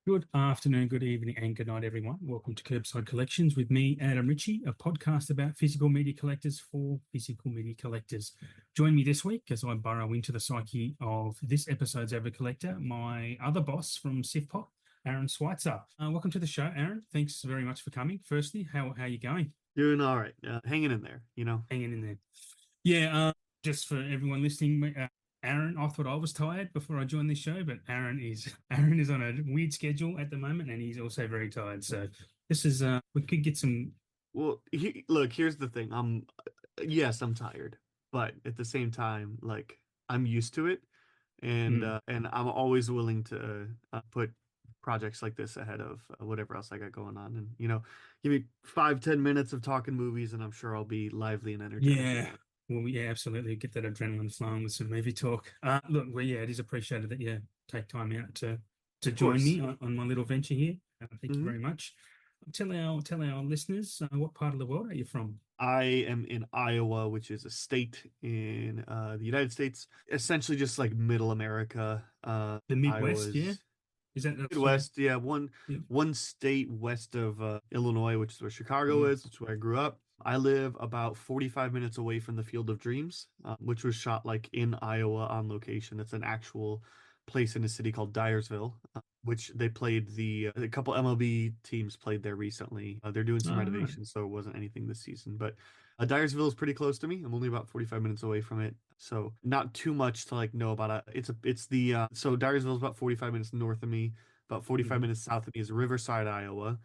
Good afternoon, good evening, and good night, everyone. Welcome to KerbSide Collections with me, Adam Ritchie, a podcast about physical media collectors for physical media collectors. Join me this week as I burrow into the psyche of this episode's ever collector, my other boss from SIFPOP, Aaron Schweitzer. Welcome to the show, Aaron. Thanks very much for coming. Firstly, how are you going? Doing all right. Hanging in there. Hanging in there. Yeah, just for everyone listening, Aaron, I thought I was tired before I joined this show, but Aaron is on a weird schedule at the moment, and he's also very tired. So this is we could get some. Well, look, here's the thing. Yes, I'm tired, but at the same time, like I'm used to it, and Mm, uh, and I'm always willing to put projects like this ahead of whatever else I got going on. And give me 5, 10 minutes of talking movies, and I'm sure I'll be lively and energetic yeah, again. well, yeah, absolutely. Get that adrenaline flowing with some movie talk. Look, well, yeah, it is appreciated that you take time out to Of join course. me on my little venture here. Thank you hmm very much. Tell our listeners what part of the world are you from? I am in Iowa, which is a state in the United States, essentially just like middle America. The Midwest, yeah? Iowa's Is that that's where? Midwest, yeah, one Yeah. one state west of Illinois, which is where Chicago Mm. is. That's where I grew up. I live about 45 minutes away from the Field of Dreams, which was shot like in Iowa on location. It's an actual place in a city called Dyersville, which they played a couple MLB teams played there recently. They're doing some All right. renovations, so it wasn't anything this season. But Dyersville is pretty close to me. I'm only about 45 minutes away from it. So not too much to like know about it. So Dyersville is about 45 minutes north of me. About 45 Mhm. minutes south of me is Riverside, Iowa,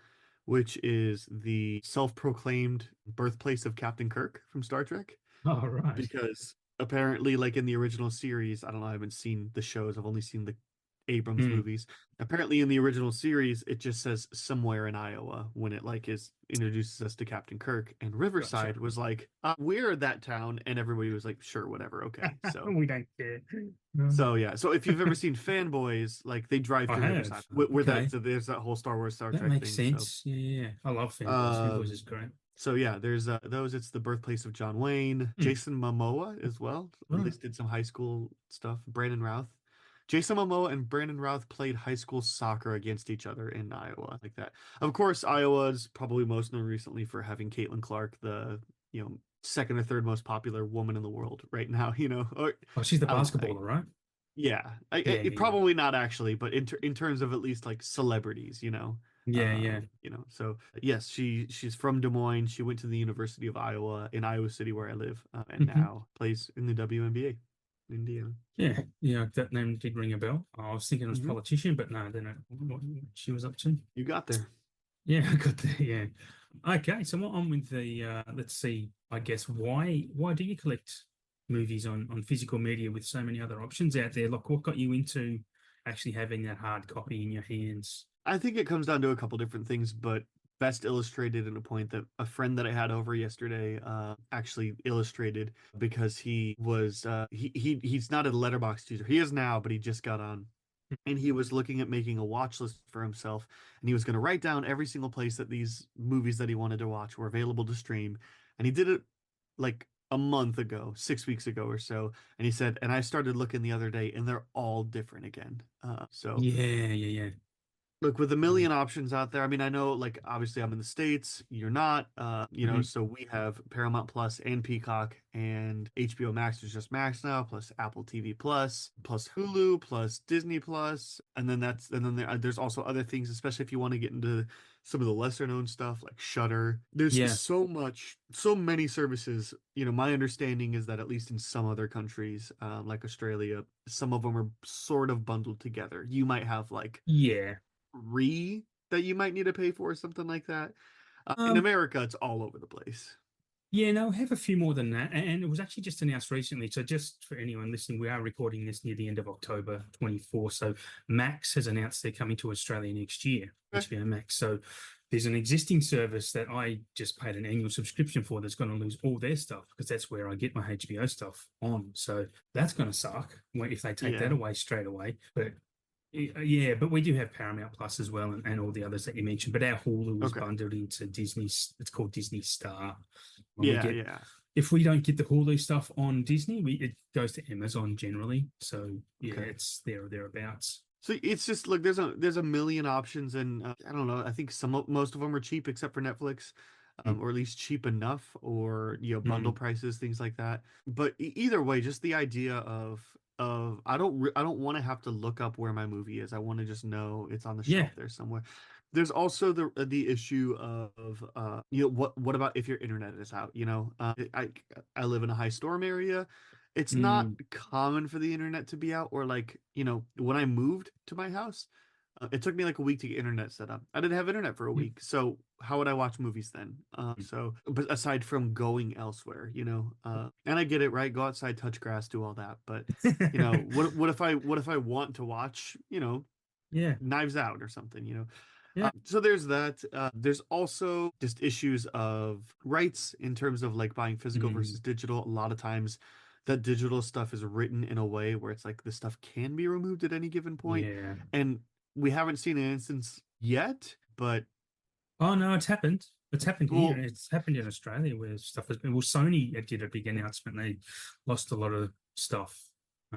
which is the self-proclaimed birthplace of Captain Kirk from Star Trek. All right. Because apparently, like in the original series, I don't know, I haven't seen the shows, I've only seen the Abrams Mm. movies. Apparently, in the original series, it just says somewhere in Iowa when it like is introduces us to Captain Kirk. And Gotcha. Riverside was like, we're that town, and everybody was like, sure, whatever, okay. So We don't care. No. so yeah, so if you've ever seen Fanboys, like they drive I through Riverside, have. where Okay. there's that whole Star Wars Star That Trek makes thing. So sense. Yeah, yeah, yeah. I love Fanboys. Fanboys um, is great. so yeah, there's those. It's the birthplace of John Wayne, Mm. Jason Momoa as well. At Right. least did some high school stuff. Brandon Routh, Jason Momoa and Brandon Routh played high school soccer against each other in Iowa, like that. Of course, Iowa's probably most known recently for having Caitlin Clark, the second or third most popular woman in the world right now. Or Oh, she's the I don't know. basketballer, right? Yeah, Yeah, yeah, probably not actually, but in terms of at least like celebrities, yeah. Yeah, So yes, she's from Des Moines. She went to the University of Iowa in Iowa City, where I live, and yeah. Hmm. now plays in the WNBA in Indiana. Yeah, yeah. That name did ring a bell. I was thinking it was hmm politician, but no, I don't know what she was up to. You got there. Yeah, I got there. Yeah. Okay, so what on with the let's see, I guess why do you collect movies on physical media with so many other options out there? Like what got you into actually having that hard copy in your hands? I think it comes down to a couple different things, but best illustrated in a point that a friend that I had over yesterday actually illustrated because he's not a letterbox user. He is now, but he just got on. And he was looking at making a watch list for himself, and he was going to write down every single place that these movies that he wanted to watch were available to stream. And he did it like a month ago, 6 weeks ago or so. And he said, and I started looking the other day, and they're all different again. So Yeah, yeah, look, with a yeah. million options out there, I mean, I know, like, obviously I'm in the States, you're not, Mhm. so we have Paramount Plus and Peacock, and HBO Max is just Max now, plus Apple TV Plus, plus Hulu, plus Disney Plus, and then there's also other things, especially if you want to get into some of the lesser known stuff like Shudder. There's Yeah. so many services. My understanding is that at least in some other countries, like Australia, some of them are sort of bundled together. You might have like Yeah. three that you might need to pay for, or something like that. In Um, America, it's all over the place. yeah, no, I have a few more than that. And it was actually just announced recently. So just for anyone listening, we are recording this near the end of October 24. So Max has announced they're coming to Australia next year, Okay. HBO Max. So there's an existing service that I just paid an annual subscription for that's going to lose all their stuff because that's where I get my HBO stuff on. So that's going to suck if they take that Yeah. away straight away. But yeah, but we do have Paramount Plus as well, and all the others that you mentioned. But our Hulu is Okay. bundled into Disney's. It's called Disney Star. When we Yeah. get, Yeah. if we don't get the Hulu stuff on Disney, it goes to Amazon generally. So yeah, Okay. it's there or thereabouts. So it's just look, there's a million options, and I don't know. I think most of them are cheap except for Netflix, Mm, or at least cheap enough, or bundle mm, prices, things like that. But either way, just the idea of I don't want to have to look up where my movie is. I want to just know it's on the yeah. shelf there somewhere. There's also the issue of what about if your internet is out? I live in a high storm area. It's not Mm, common for the internet to be out, or like, when I moved to my house, it took me like a week to get internet set up. I didn't have internet for a yep. week, so how would I watch movies then? But aside from going elsewhere, and I get it, right? Go outside, touch grass, do all that. But what if I want to watch, Yeah. Knives Out or something, Yeah. so there's that. There's also just issues of rights in terms of like buying physical Mm, versus digital. A lot of times, that digital stuff is written in a way where it's like the stuff can be removed at any given point, yeah. and we haven't seen an instance yet. But Oh no, it's happened. It's happened here. well, It's happened in Australia where stuff has been. Well, Sony did a big announcement. They lost a lot of stuff.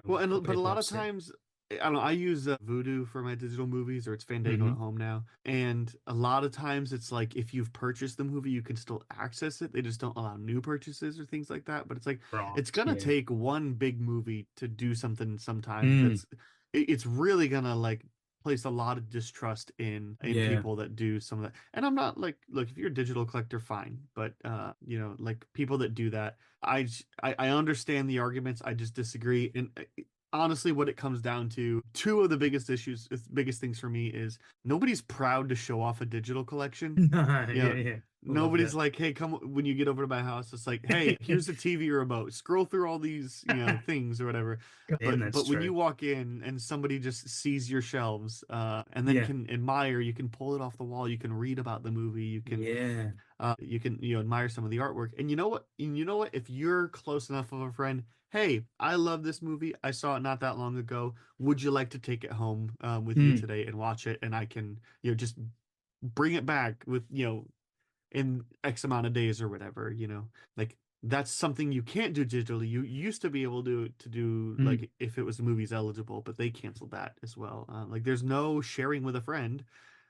Well, Got but a people lot of upset. times, I don't know. I use Voodoo for my digital movies, or it's Fandango at Hmm. home now. And a lot of times, it's like if you've purchased the movie, you can still access it. They just don't allow new purchases or things like that. But it's like Right. it's gonna Yeah. take one big movie to do something sometimes. Mm, It's really gonna like place a lot of distrust in yeah. people that do some of that. And I'm not like, look, if you're a digital collector, fine. But like people that do that, I understand the arguments. I just disagree. And honestly, what it comes down to, two of the biggest things for me is nobody's proud to show off a digital collection. No. You Yeah. know, Yeah. I love nobody's that. like, hey, come when you get over to my house. It's like, hey, here's the TV remote. Scroll through all these, things or whatever. Damn, that's But when true. you walk in and somebody just sees your shelves, and then Yeah. can admire, you can pull it off the wall, you can read about the movie, Yeah. you can admire some of the artwork. And you know what, if you're close enough of a friend, hey, I love this movie, I saw it not that long ago, would you like to take it home with you Mm, today and watch it, and I can just bring it back with in X amount of days or whatever, like that's something you can't do digitally. You used to be able to do, mm. like, if it was movies eligible, but they canceled that as well. Like there's no sharing with a friend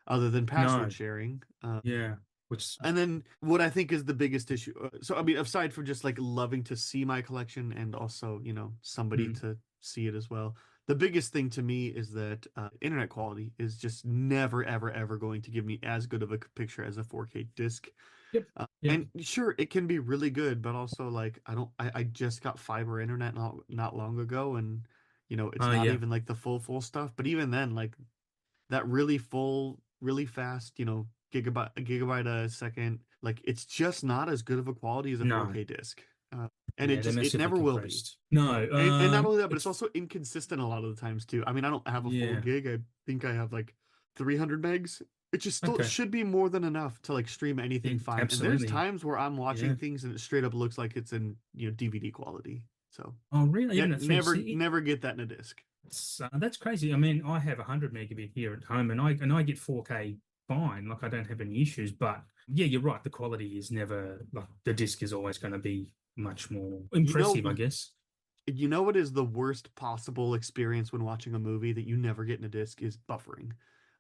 other than No. password sharing. Yeah. Which. And then what I think is the biggest issue. So I mean, aside from just like loving to see my collection and also, somebody Mm, to see it as well, the biggest thing to me is that internet quality is just never, ever, ever going to give me as good of a picture as a 4K disc. yep. Yep. And sure, it can be really good, but also like I don't. I just got fiber internet not long ago, and it's Oh not yeah. even like the full stuff. But even then, like that really full, really fast, gigabyte a second. Like it's just not as good of a quality as a No. 4K disc, and Yeah. They're it massively never will be. compressed. No. And not only that, but it's It's also inconsistent a lot of the times too. I mean, I don't have a full yeah. gig. I think I have like 300 megs. It just still Okay. should be more than enough to like stream anything fine. And there's Absolutely. times where I'm watching Yeah. things and it straight up looks like it's in DVD quality. So Oh, really? Even at never 360? never get that in a disc. That's crazy. I mean, I have 100 megabit here at home, and I get 4K fine. Like I don't have any issues. But yeah, you're right. The quality is never like the disc is always going to be much more You know, impressive, I guess. You know what is the worst possible experience when watching a movie that you never get in a disc is buffering.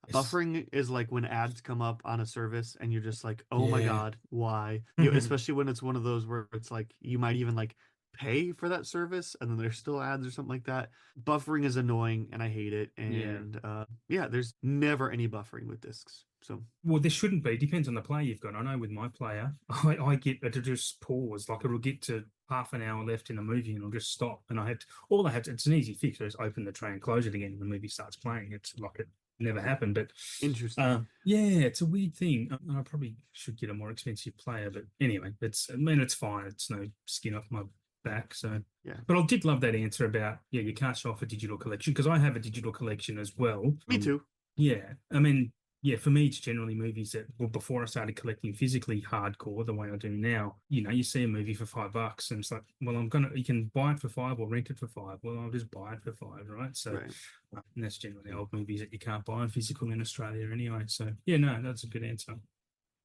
Yes. Buffering is like when ads come up on a service and you're just like, "Oh my Yeah. God, why?" Especially when it's one of those where it's like you might even like pay for that service and then there's still ads or something like that. Buffering is annoying and I hate it. Yeah. And yeah, there's never any buffering with discs. So Well, there shouldn't be. Depends on the player you've got. I know with my player, I get to just pause. Like it'll get to half an hour left in the movie and I'll just stop. And I have to, it's an easy fix. I just open the tray and close it again and the movie starts playing. It's like it never happened. But interesting. yeah, it's a weird thing. I probably should get a more expensive player. But anyway, I mean, it's fine. It's no skin off my back. So, Yeah, but I did love that answer about, yeah, you can't show off a digital collection because I have a digital collection as well. me too. Yeah, I mean, yeah, for me, it's generally movies that, well, before I started collecting physically hardcore the way I do now, you see a movie for $5 and it's like, well, you can buy it for five or rent it for five. Well, I'll just buy it for five, right? So, Right. and that's generally old movies that you can't buy in physical in Australia anyway. So, yeah, no, that's a good answer.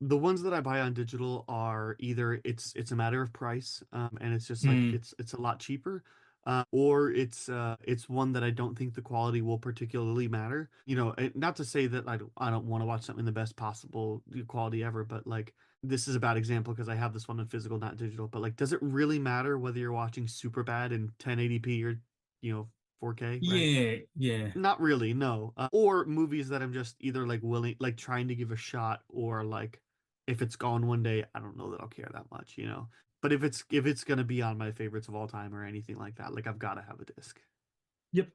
The ones that I buy on digital are either it's a matter of price, and it's just like Mm, it's a lot cheaper, or it's one that I don't think the quality will particularly matter. Not to say that I don't want to watch something in the best possible quality ever, but like this is a bad example because I have this one in physical, not digital. But like, does it really matter whether you're watching super bad in 1080p or 4K, right? Yeah, yeah. Not really, no. Or movies that I'm just either like willing, like trying to give a shot, or like if it's gone one day, I don't know that I'll care that much. But if it's gonna be on my favorites of all time or anything like that, like I've got to have a disc. Yep.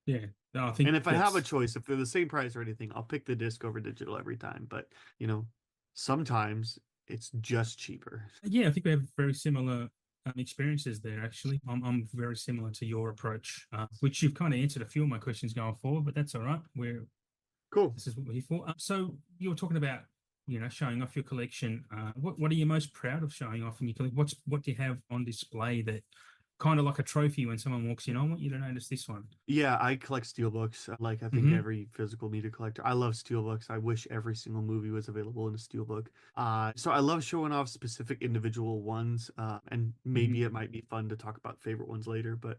Yeah. No, I And think if I have a that's choice, if they're the same price or anything, I'll pick the disc over digital every time. But you know, sometimes it's just cheaper. yeah, I think we have very similar experiences there. Actually, I'm very similar to your approach, which you've kind of answered a few of my questions going forward, but that's all right. Cool. This is what we're here for. So you were talking about showing off your collection. What are you most proud of showing off in your collection? What do you have on display that kind of like a trophy when someone walks in? I want you to notice this one. Yeah, I collect steelbooks. Like I think Hmm. every physical media collector. I love steelbooks. I wish every single movie was available in a steelbook. So I love showing off specific individual ones. And Hmm. maybe it might be fun to talk about favorite ones later. But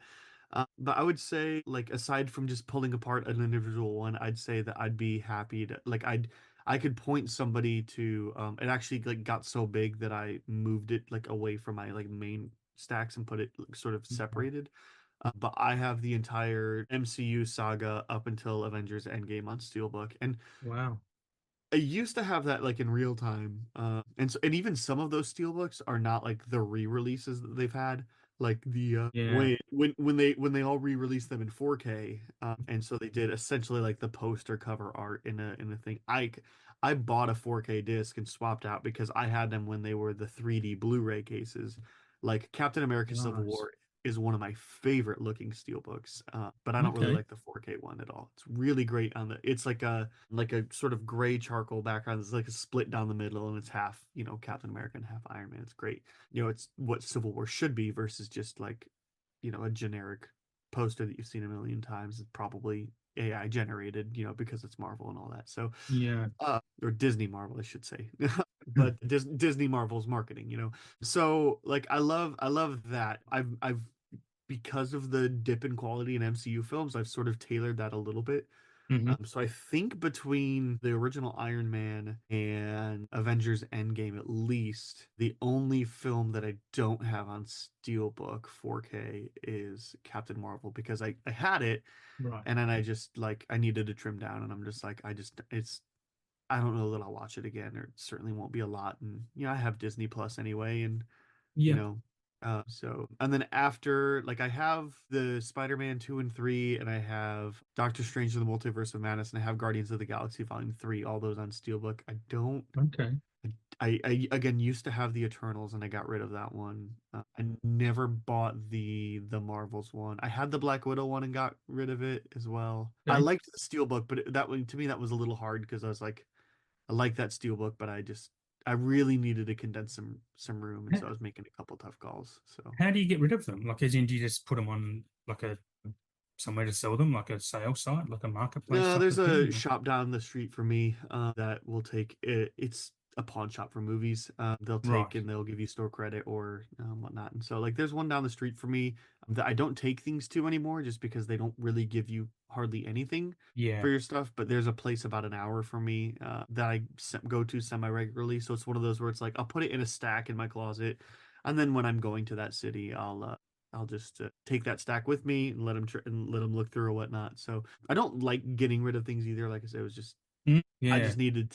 I would say, like, aside from just pulling apart an individual one, I'd say that I'd be happy to like I could point somebody to it actually like got so big that I moved it like away from my like main stacks and put it like, sort of separated. But I have the entire MCU saga up until Avengers Endgame on Steelbook, and Wow. I used to have that like in real time. And even some of those steelbooks are not like the re-releases that they've had, like the Yeah. when they all re-released them in 4K, and so they did essentially like the poster cover art in a thing. I bought a 4K disc and swapped out because I had them when they were the 3D Blu-ray cases. Like Captain America Civil Nice. War is one of my favorite looking steelbooks, but I don't really Okay. like the 4K one at all. It's really great on the. It's like a sort of gray charcoal background. It's like a split down the middle, and it's half Captain America and half Iron Man. It's great. It's what Civil War should be versus just like a generic poster that you've seen a million times. It's probably AI generated, because it's Marvel and all that. So Yeah. or Disney Marvel, I should say. But Disney Marvel's marketing. So like I love that. I've because of the dip in quality in MCU films, I've sort of tailored that a little bit. Hmm. So I think between the original Iron Man and Avengers Endgame, at least, the only film that I don't have on Steelbook 4K is Captain Marvel because I had it Right. and then I just like I needed to trim down and I'm just like I don't know that I'll watch it again or it certainly won't be a lot. And I have Disney Plus anyway, and you Yeah. know so and then after like I have the Spider-Man 2 and 3 and I have Doctor Strange in the Multiverse of Madness and I have Guardians of the Galaxy Volume 3, all those on Steelbook. I don't Okay. I again used to have the Eternals and I got rid of that one. I never bought the Marvels one. I had the Black Widow one and got rid of it as well. I Okay. liked the Steelbook, but that one to me that was a little hard because I was like I like that Steelbook, but I really needed to condense some room, and How, so I was making a couple tough calls. So how do you get rid of them? Like, as in, do you just put them on like a somewhere to sell them, like a sales site, like a marketplace no, type there's of thing? a shop down the street for me that will take it. It's a pawn shop for movies. They'll take Right. and they'll give you store credit or whatnot. And so like there's one down the street for me that I don't take things to anymore just because they don't really give you hardly anything Yeah. for your stuff. But there's a place about an hour from me that I go to semi regularly. So it's one of those where it's like I'll put it in a stack in my closet, and then when I'm going to that city, I'll just take that stack with me and let them look through or whatnot. So I don't like getting rid of things either. Like I said, it was just Mm, I yeah. just needed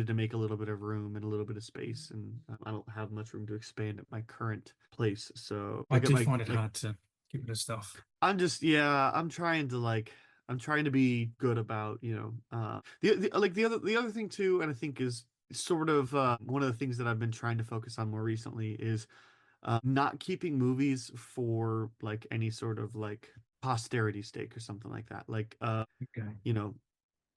to make a little bit of room and a little bit of space, and I don't have much room to expand at my current place. So I like at do my find it like hard to get rid of stuff. I'm just yeah I'm trying to be good about the other thing too, and I think is sort of one of the things that I've been trying to focus on more recently is not keeping movies for like any sort of like posterity stake or something like that. Like, Okay. you know,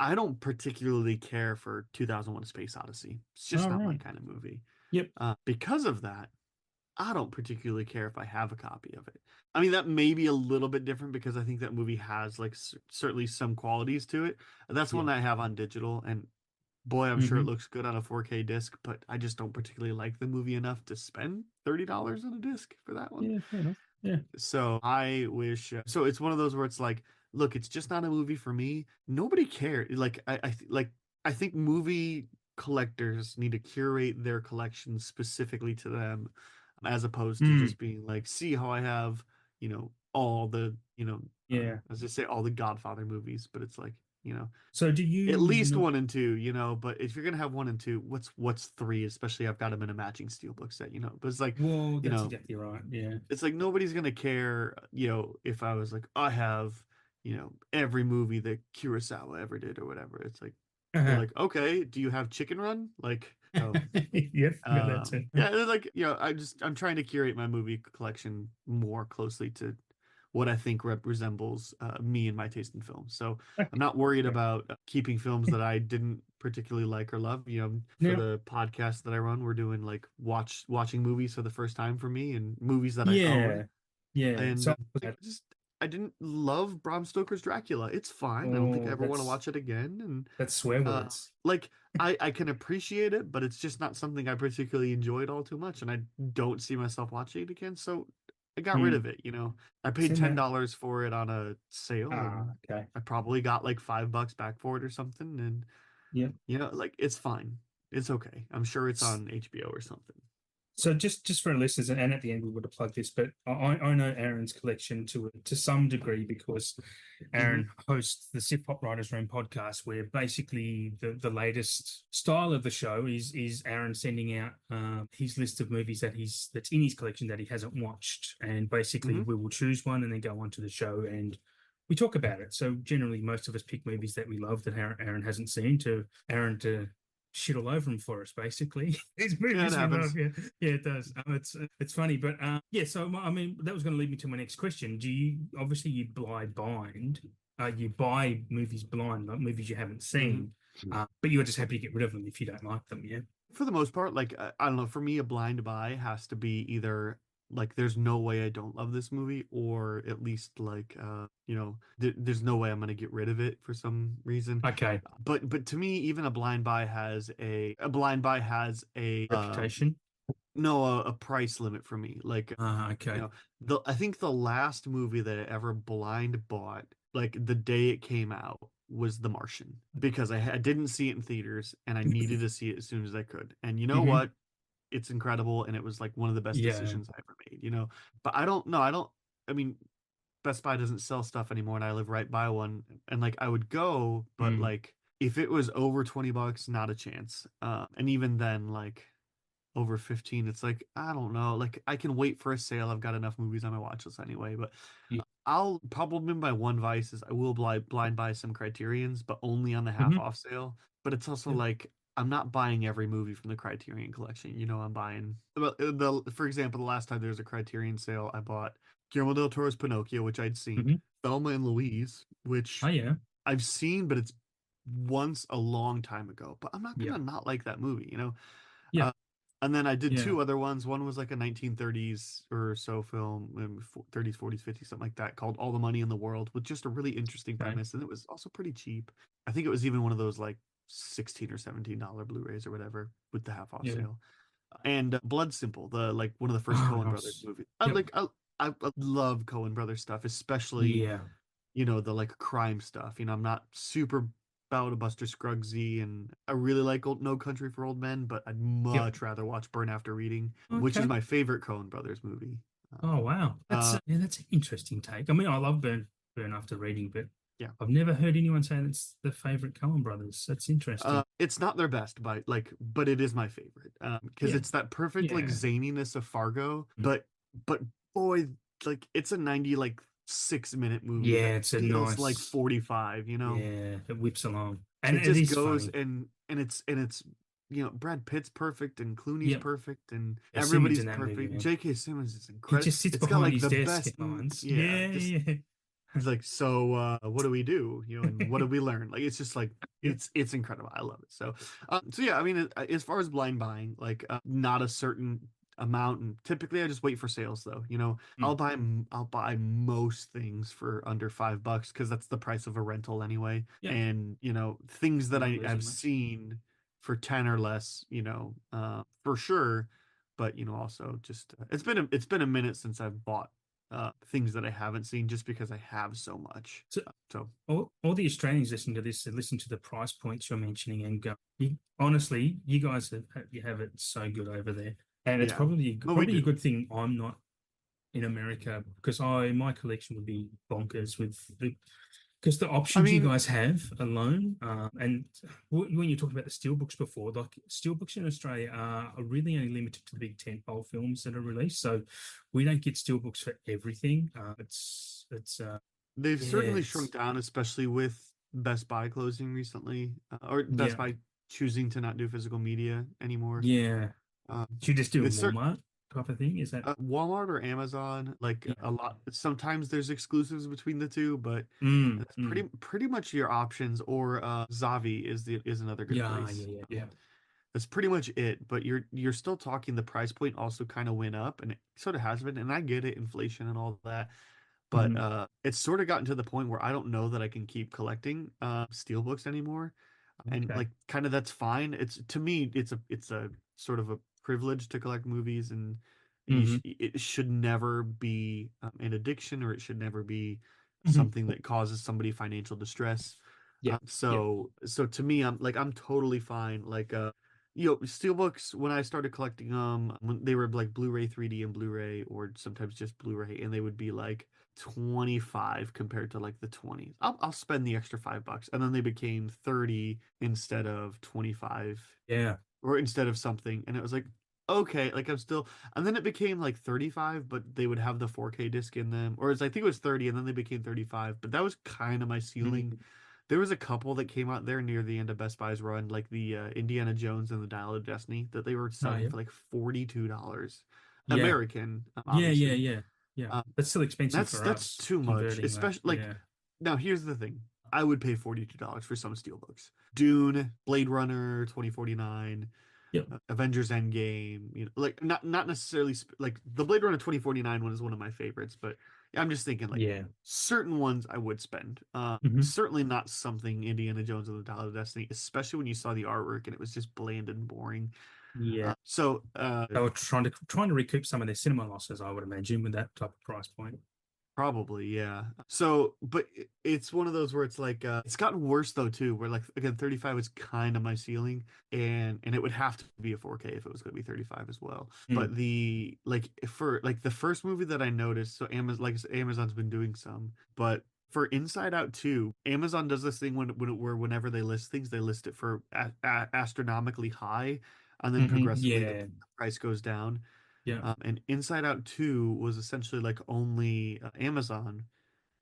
I don't particularly care for 2001: A Space Odyssey. It's just All not my right. kind of movie. Yep. Because of that, I don't particularly care if I have a copy of it. I mean, that may be a little bit different because I think that movie has like certainly some qualities to it. That's Yeah. one that I have on digital, and boy, I'm sure it Hmm. looks good on a 4K disc, but I just don't particularly like the movie enough to spend $30 on a disc for that one. Yeah. Fair enough. Yeah. So I wish. So it's one of those where it's like, look, it's just not a movie for me. Nobody cares. I think movie collectors need to curate their collection specifically to them, as opposed to Mm, just being like, see how I have, all the, yeah. as I say, all the Godfather movies. But it's like, So do at you least not? one and two, But if you're gonna have one and two, what's three? Especially I've got them in a matching steelbook set, But it's like, Well, you that's know exactly right. Yeah. it's like nobody's gonna care, if I was like, I have, every movie that Kurosawa ever did or whatever. It's like they're Uh-huh. like, okay, do you have Chicken Run? Like, Yep, got that too. yeah, it's like, I'm trying to curate my movie collection more closely to what I think resembles me and my taste in films. So I'm Okay. not worried Right. about keeping films that I didn't particularly like or love. For Now, the podcast that I run, we're doing like watching movies for the first time for me and movies that I own. yeah, yeah. And So like just I didn't love Bram Stoker's Dracula. It's fine. I don't think I oh, ever want to watch it again. And that's swear words. like I can appreciate it, but it's just not something I particularly enjoyed all too much, and I don't see myself watching it again. So I got rid Hmm. of it. I paid Send ten that. dollars for it on a sale, and Okay. I probably got like $5 back for it or something. And Yep. like it's fine. It's okay. I'm sure it's on HBO or something. So just for our listeners, and at the end we would have plugged this, but I know Aaron's collection to some degree because Hmm. Aaron hosts the Sip Hop Writers Room podcast, where basically the latest style of the show is Aaron sending out his list of movies that's in his collection that he hasn't watched, and basically Hmm. we will choose one and then go on to the show and we talk about it. So generally, most of us pick movies that we love that Aaron hasn't seen to Aaron to shit all over him for us, basically. These Yeah, it movies we love, happens. yeah, yeah, it does. It's funny, but yeah. So I mean, that was going to lead me to my next question. Do you obviously you blind? You buy movies blind, like movies you haven't Hmm. seen, but you're just happy to get rid of them if you don't like them. Yeah. For the most part, like I don't know, for me, a blind buy has to be either like there's no way I don't love this movie, or at least like there's no way I'm gonna get rid of it for some reason. Okay. But to me, even a blind buy has a Reputation. no a price limit for me. Like you Okay. know the I think the last movie that I ever blind bought, like the day it came out, was The Martian, because I didn't see it in theaters and I needed to see it as soon as I could. And you know Hmm. what? It's incredible, and it was like one of the best Yeah. decisions I ever made. But I don't know. I don't. I mean, Best Buy doesn't sell stuff anymore, and I live right by one. And like I would go, but Mm. like if it was over $20, not a chance. And even then, like over 15, it's like I don't know, like I can wait for a sale. I've got enough movies on my watch list anyway. But Yeah. I'll probably, my one vice is I will blind buy some Criterions, but only on the half Hmm. off sale. But it's also Yeah. like I'm not buying every movie from the Criterion collection. I'm buying, well, for example, the last time there was a Criterion sale, I bought Guillermo del Toro's Pinocchio, which I'd seen, Hmm. Thelma and Louise, Oh which yeah. I've seen, but it's once a long time ago. But I'm not Yeah. gonna not like that movie. Yeah. Uh, and then I did Yeah. two other ones. One was like a 1930s or so film, 30s, 40s, 50s, something like that, called All the Money in the World, with just a really interesting Okay. premise. And it was also pretty cheap. I think it was even one of those like 16 or $17 Blu-rays or whatever with the half off Yeah. sale. And Blood Simple, the like one of the first Oh, Coen Brothers nice. movies. Yep. I love Coen Brothers stuff, especially Yeah. the like crime stuff. I'm not super about a Buster Scruggsy, and I really like No Country for Old Men, but I'd Yep. much rather watch Burn After Reading, which is Okay. my favorite Coen Brothers movie. Oh wow, Uh, that's an interesting take. I mean, I love Burn after reading, but yeah. I've never heard anyone say that's the favorite Coen brothers. That's interesting. It's not their best, but it is my favorite because Yeah, it's that perfect like yeah, zaniness of Fargo, mm, but boy, like it's a 90 like 6 minute movie that yeah. It's a feels like nice, 45. yeah. It whips along, and It it just is goes, funny. and it's Brad Pitt's perfect, and Clooney's Yep. perfect, and Yeah, Simmons everybody's in that movie, perfect. man. J.K. Simmons is He incredible. just sits It's got behind like his the desk best, at lines. yeah. Yeah, Just yeah. he's like, so what do we do? And what did we learn? Like it's just like Yep. it's incredible. I love it. So yeah, I mean, as far as blind buying, like not a certain amount, and typically I just wait for sales though. Mm. I'll buy most things for under $5 because that's the price of a rental anyway. Yep. And things that You're not I have losing much. seen for 10 or less, for sure. But also just it's been a minute since I've bought things that I haven't seen just because I have so much. So So all the Australians listening to this and listen to the price points you're mentioning and go, honestly, you guys you have it so good over there, and it's yeah, probably but we a do. good thing I'm not in America because my collection would be bonkers with because the I options you mean, guys have alone, and when you talked about the steelbooks before, like steelbooks in Australia are really only limited to the big tentpole films that are released, so we don't get steelbooks for everything. It's they've yeah, certainly shrunk down, especially with Best Buy closing recently, or Best yeah, Buy choosing to not do physical media anymore. yeah. Um, Should you just do a it's certain Walmart type of thing? Is that Walmart or Amazon, like yeah? a lot. Sometimes there's exclusives between the two, but Mm, that's mm. pretty much your options. Or Zavi is another good Yeah, place. yeah, yeah, yeah. That's pretty much it. But you're still talking the price point also kind of went up, and it sort of has been. And I get it, inflation and all that. But Mhm. it's sort of gotten to the point where I don't know that I can keep collecting steelbooks anymore, and Okay. like kind of that's fine. It's to me, it's a sort of a privilege to collect movies, and Hmm. it should never be an addiction, or it should never be Hmm. something that causes somebody financial distress. Yeah, yeah. So to me, I'm totally fine. Like steelbooks when I started collecting them, when they were like Blu-ray 3D and Blu-ray, or sometimes just Blu-ray, and they would be like 25 compared to like the 20s. I'll spend the extra $5, and then they became 30 instead of 25, Yeah. or instead of something, and it was like, okay, like I'm still, and then it became like 35, but they would have the 4K disc in them, or I think it was 30, and then they became 35, but that was kind of my ceiling. Mhm. There was a couple that came out there near the end of Best Buy's run, like the Indiana Jones and the Dial of Destiny, that they were Oh, selling yeah. for like $42 Yeah. American, Yeah, yeah, obviously. yeah, yeah. Um, That's still expensive for that's us, too much, converting that. especially like Yeah. now. Here's the thing: I would pay $42 for some steelbooks. Dune, Blade Runner, 2049, Yep. Avengers Endgame. You know, like not necessarily like the Blade Runner 2049 one is one of my favorites, but yeah, I'm just thinking like Yeah. certain ones I would spend. Hmm. Certainly not something Indiana Jones and the Dial of Destiny, especially when you saw the artwork and it was just bland and boring. Yeah. So They were trying to recoup some of their cinema losses, I would imagine, with that type of price point. probably, yeah. So, but it's one of those where it's like it's gotten worse though too, where like again 35 is kind of my ceiling, and it would have to be a 4K if it was going to be 35 as well. Mm. But the like for like the first movie that I noticed, so Amazon, like I said, Amazon's been doing some, but for Inside Out 2, Amazon does this thing where whenever they list things, they list it for astronomically high, and then Hmm. progressively the Yeah. price goes down. Yeah. And Inside Out 2 was essentially like only Amazon.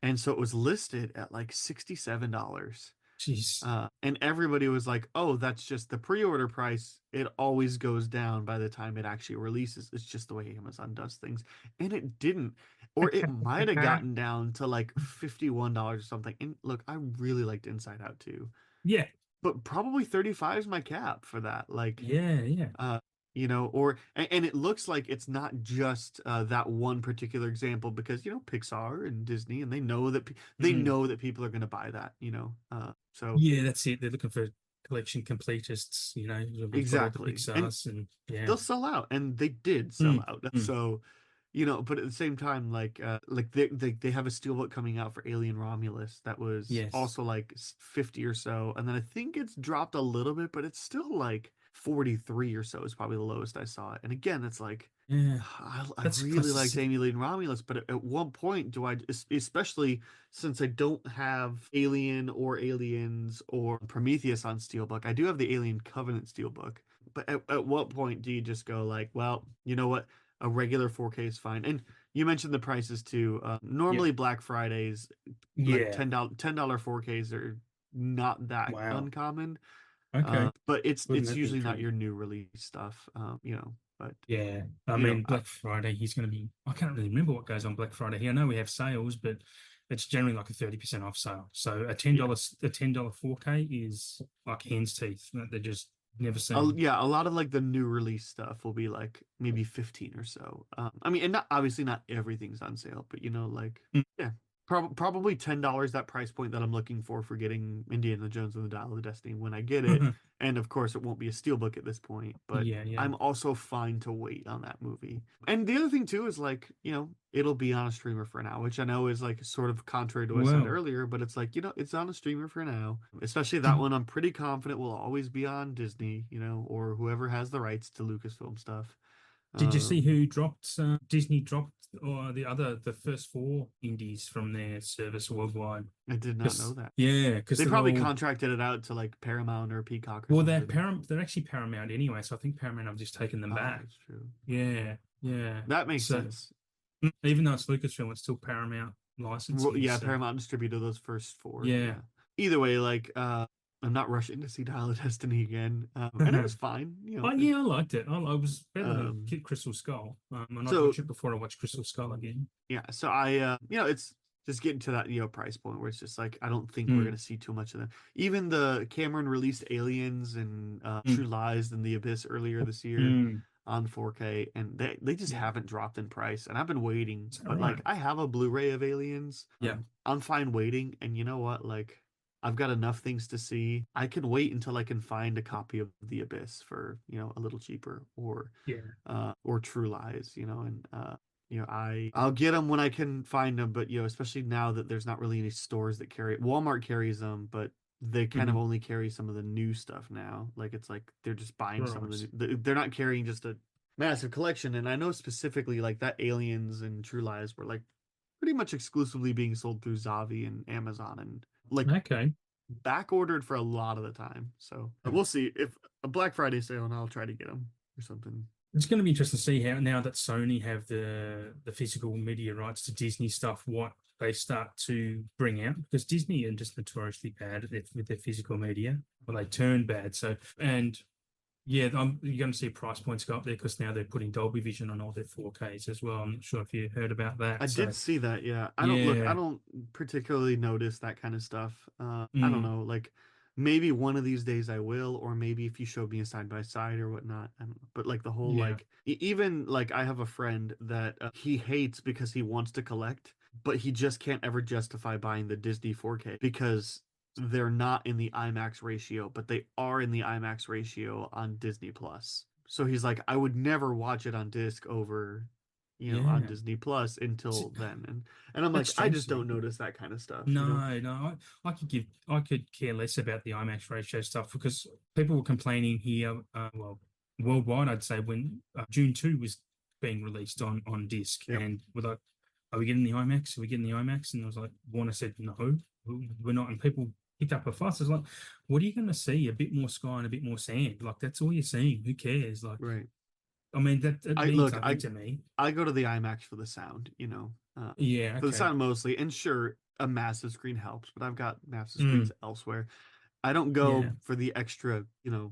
And so it was listed at like $67. Jeez. And everybody was like, oh, that's just the pre order price. It always goes down by the time it actually releases. It's just the way Amazon does things. And it didn't. Or it might have gotten down to like $51 or something. And look, I really liked Inside Out 2, Yeah. but probably 35 is my cap for that. Like, Yeah. Yeah. uh or and it looks like it's not just that one particular example, because Pixar and Disney, and they Hmm. know that people are going to buy that, so Yeah. That's it. They're looking for collection completists, with all the exactly, and Pixars and yeah. they'll sell out, and they did sell Mm. out. Mm. So but at the same time, like they have a steelbook coming out for Alien Romulus that was Yes. also like 50 or so, and then I think it's dropped a little bit, but it's still like 43 or so is probably the lowest I saw it. And again, it's like Yeah. I That's really plus. liked Alien Romulus, but at one point do I, especially since I don't have Alien or Aliens or Prometheus on Steelbook, I do have the Alien Covenant Steelbook. But at what point do you just go like, well, you know what? A regular 4K is fine. And you mentioned the prices too. Yeah. Normally Black Fridays, like Yeah. $10 4Ks are not that Wow. uncommon. Okay. But it's Wouldn't it's that be usually not pretty? your new release stuff. But Yeah. I you know, mean, Black Friday, he's going to be, I can't really remember what goes on Black Friday here. I know we have sales, but it's generally like a 30% off sale. So yeah, a $10 4K is like hen's teeth that they're just never seen. yeah, a lot of like the new release stuff will be like maybe 15 or so. I mean, and not obviously not everything's on sale, but like Mm. yeah. Probably $10, that price point that I'm looking for getting Indiana Jones and the Dial of Destiny when I get it. And of course, it won't be a steelbook at this point, but Yeah, yeah. I'm also fine to wait on that movie. And the other thing too is like, it'll be on a streamer for now, which I know is like sort of contrary to what I said Well, earlier, but it's like, it's on a streamer for now. Especially that did one, I'm pretty confident will always be on Disney, or whoever has the rights to Lucasfilm stuff. did you see Um, who dropped Disney dropped or the first four indies from their service worldwide? I did not know Because that. yeah, because They the probably whole contracted it out to like Paramount or Peacock or well something. They're actually Paramount anyway, so I think Paramount have just taken them Oh, back. that's true. Yeah, yeah. That makes So sense. even though it's Lucasfilm, it's still Paramount Well, licensing. yeah, So Paramount distributed those first four. yeah. Yeah. Either way, like, I'm not rushing to see Dial of Destiny again, and it was fine. Oh yeah, I liked it. I was better than Um, Crystal Skull. And I'd so watch it before I watch Crystal Skull again. yeah, so it's just getting to that price point where it's just like I don't think we're Mm, gonna see too much of them. Even the Cameron released Aliens and True mm, Lies and The Abyss earlier this year mm. on 4K, and they just Yeah. haven't dropped in price. And I've been waiting, Is that but like right? I have a Blu-ray of Aliens. Yeah. I'm fine waiting, and you know what? Like I've got enough things to see. I can wait until I can find a copy of The Abyss for a little cheaper, Yeah. or True Lies, and I'll get them when I can find them, but especially now that there's not really any stores that carry it. Walmart carries them, but they kind of Hmm. only carry some of the new stuff now. Like it's like they're just buying some of Right. they're not carrying just a massive collection. And I know specifically like that Aliens and True Lies were like pretty much exclusively being sold through Zavi and Amazon and like Okay. back ordered for a lot of the time. So we'll see if a Black Friday sale, and I'll try to get them or something. It's going to be interesting to see how now that Sony have the physical media rights to Disney stuff, what they start to bring out because Disney are just notoriously bad at with their physical media. Well, they turn bad. So and yeah, you're going to see price points go up there because now they're putting Dolby Vision on all their 4Ks as well. I'm not sure if you heard about I that. did So see that, yeah. I yeah, don't particularly notice that kind of stuff. I don't mm, know, like maybe one of these days I will, or maybe if you showed me a side by side or whatnot. I don't know. But like the whole yeah, like even like I have a friend that he hates because he wants to collect, but he just can't ever justify buying the Disney 4K because they're not in the IMAX ratio, but they are in the IMAX ratio on Disney Plus. So he's like, I would never watch it on disc over on yeah. Disney Plus It's, until then. And I'm that's like, I strange just to me. don't notice that kind of stuff. No, no, I could care less about the IMAX ratio stuff because people were complaining here, well, worldwide, I'd say when June 2 was being released on disc, Yep. and we're like, are we getting the IMAX? Are we getting the IMAX? And I was like, Warner said, no, we're not. And people picked up a fuss. It's like, what are you going to see? A bit more sky and a bit more sand. Like that's all you're seeing. Who cares? Like, Right. I mean, that I means look, nothing to me. I go to the IMAX for the sound, Yeah, for the okay. sound mostly. And sure, a massive screen helps, but I've got massive Mm, screens elsewhere. I don't go yeah, for the extra, bit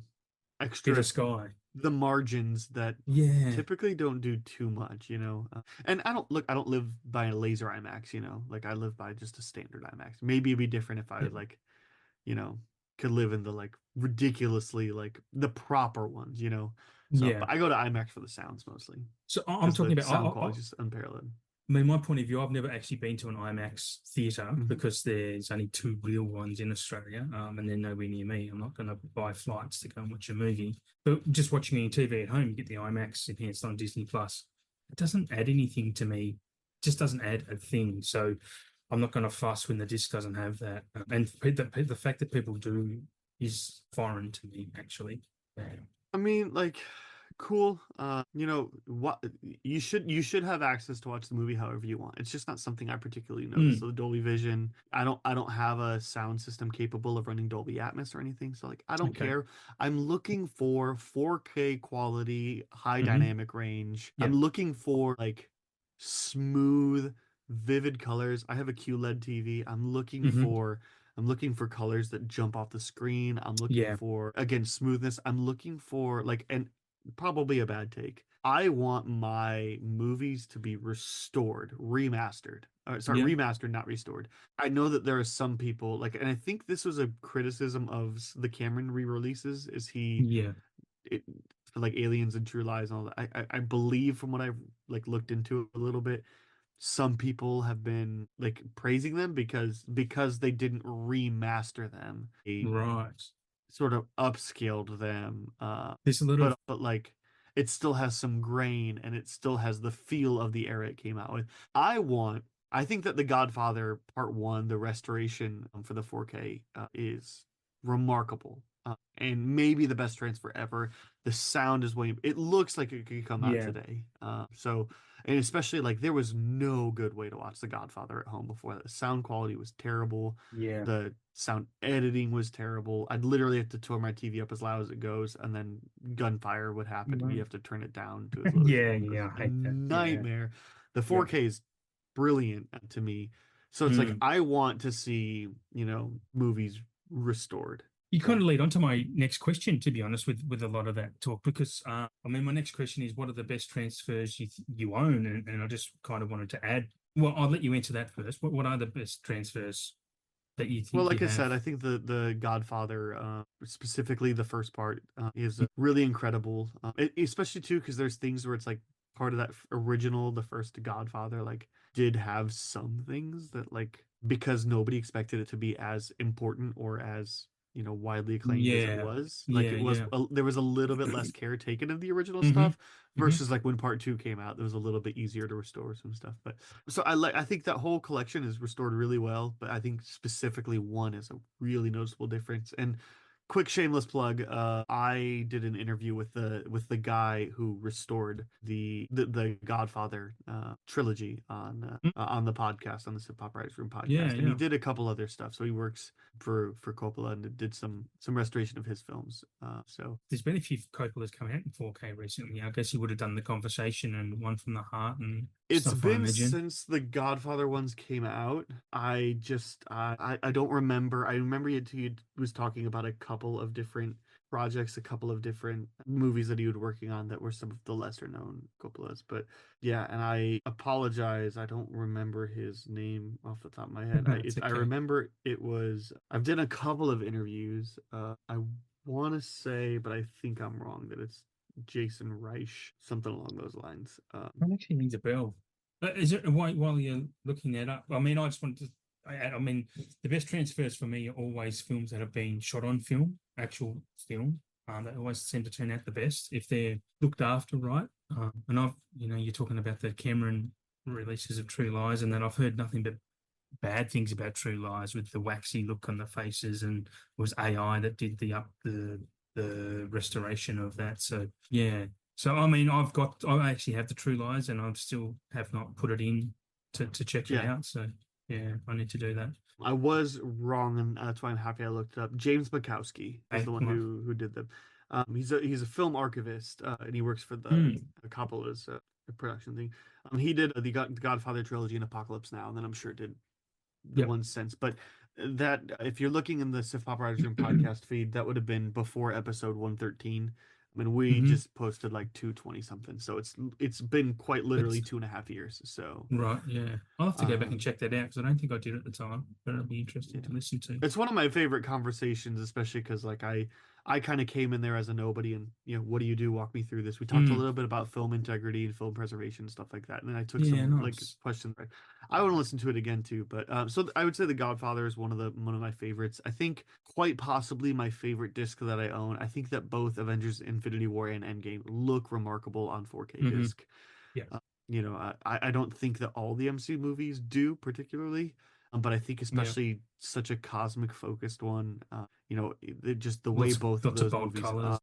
extra of sky. the margins that Yeah, typically don't do too much. And I don't live by a laser IMAX, like I live by just a standard IMAX. Maybe it'd be different if I yeah, was like you know, could live in the like ridiculously like the proper ones. So, yeah. but I go to IMAX for the sounds mostly So I'm because talking the about. sound quality is just unparalleled. I mean, my point of view, I've never actually been to an IMAX theatre Hmm. because there's only two real ones in Australia, and they're nowhere near me. I'm not going to buy flights to go and watch a movie. But just watching it on TV at home, you get the IMAX enhanced on Disney Plus. It doesn't add anything to me. It just doesn't add a thing. So I'm not going to fuss when the disc doesn't have that. And the fact that people do is foreign to me, actually. Yeah. I mean, like, cool. What you should have access to watch the movie however you want. It's just not something I particularly notice. Mm, So the Dolby Vision, I don't have a sound system capable of running Dolby Atmos or anything. So like I don't okay. care. I'm looking for 4K quality, high Hmm. dynamic range. Yeah. I'm looking for like smooth, vivid colors. I have a QLED TV. Hmm. I'm looking for colors that jump off the screen. I'm looking Yeah. for, again, smoothness. I'm looking for, like, and probably a bad take. I want my movies to be restored, remastered. Sorry, Yeah. remastered, not restored. I know that there are some people, like, and I think this was a criticism of the Cameron re-releases, is Yeah. it, for like Aliens and True Lies and all that. I believe from what I've like looked into it a little bit, some people have been like praising them because they didn't remaster them. They Right. sort of upscaled them. There's a lot of But like it still has some grain and it still has the feel of the era it came out with. I want I think that The Godfather Part 1, the restoration for the 4K is remarkable. And maybe the best transfer ever. The sound is way it looks like it could come out yeah, today. So and especially like there was no good way to watch The Godfather at home before that. The sound quality was terrible. yeah, The sound editing was terrible. I'd literally have to turn my TV up as loud as it goes, and then gunfire would happen, and you right. have to turn it down to as low as it Yeah, was. yeah, I A hate that. Yeah, nightmare. The yeah. 4K is brilliant to me. So it's like Mm. I want to see, movies restored. You kind So of lead on to my next question, to be honest, with a lot of that talk, because I mean, my next question is, what are the best transfers you own? And I just kind of wanted to add. Well, I'll let you answer that first. What are the best transfers that you well, think you like I have? said, I think the Godfather, specifically the first part, is really incredible. Especially too because there's things where it's like part of that original, the first Godfather, like did have some things that like because nobody expected it to be as important or as widely acclaimed as it Yeah, was. Like yeah, it was, yeah. there was a little bit less care taken of the original hmm stuff versus like when part two came out, it was a little bit easier to restore some stuff. But so I think that whole collection is restored really well, but I think specifically one is a really noticeable difference. And quick shameless plug, I did an interview with the guy who restored the Godfather trilogy on the podcast, on the Hip Hop Writers Room Yeah, podcast, and he yeah. did a couple other stuff. So he works for Coppola and did some restoration of his films. So There's been a few Coppola's come out in 4K recently. I guess you would have done the conversation and one from the heart and it's stuff, I been imagine. since the Godfather ones came out. I don't remember. I remember he was talking about a couple of different projects, a couple of different movies that he was working on that were some of the lesser known Coppolas. But yeah, and I apologize. I don't remember his name off the top of my head. That's I okay. remember it was. I've done a couple of interviews. I want to say, but I think I'm wrong that it's Jason Reich, something along those lines. That actually rings a bell. Is it while you're looking that up? I mean, I just wanted to. I mean, the best transfers for me are always films that have been shot on film, actual film. They always seem to turn out the best if they're looked after right. And you're talking about the Cameron releases of True Lies, and then I've heard nothing but bad things about True Lies with the waxy look on the faces, and it was AI that did the restoration of that. So yeah. So I mean, I actually have the True Lies, and I still have not put it in to check it yeah, out. So yeah, I need to do that. I was wrong, and that's why I'm happy I looked it up. James Bukowski is the one Well, who did them. He's a film archivist, and he works for hmm, the Coppola's production thing. He did the Godfather trilogy and Apocalypse Now, and then I'm sure did the yep. one since. But that if you're looking in the Sif Pop Writers Room podcast feed, that would have been before episode 113. I mean, we hmm just posted like 220 something, so it's been quite literally It's 2.5 years. So right. Yeah, I'll have to go back and um, check that out because I don't think I did at the time, but it'll be interesting yeah. to listen to. It's one of my favorite conversations, especially because like I kind of came in there as a nobody, and what do you do? Walk me through this. We talked a Mm, little bit about film integrity and film preservation and stuff like that, and then I took yeah, some like nice. questions. I want to listen to it again too, but I would say The Godfather is one of my favorites. I think quite possibly my favorite disc that I own. I think that both Avengers: Infinity War and Endgame look remarkable on 4K hmm disc. Yeah. Uh, I don't think that all the MCU movies do particularly, but I think Yeah. especially such a cosmic focused one, just the way both of Lots of those bold movies, colors.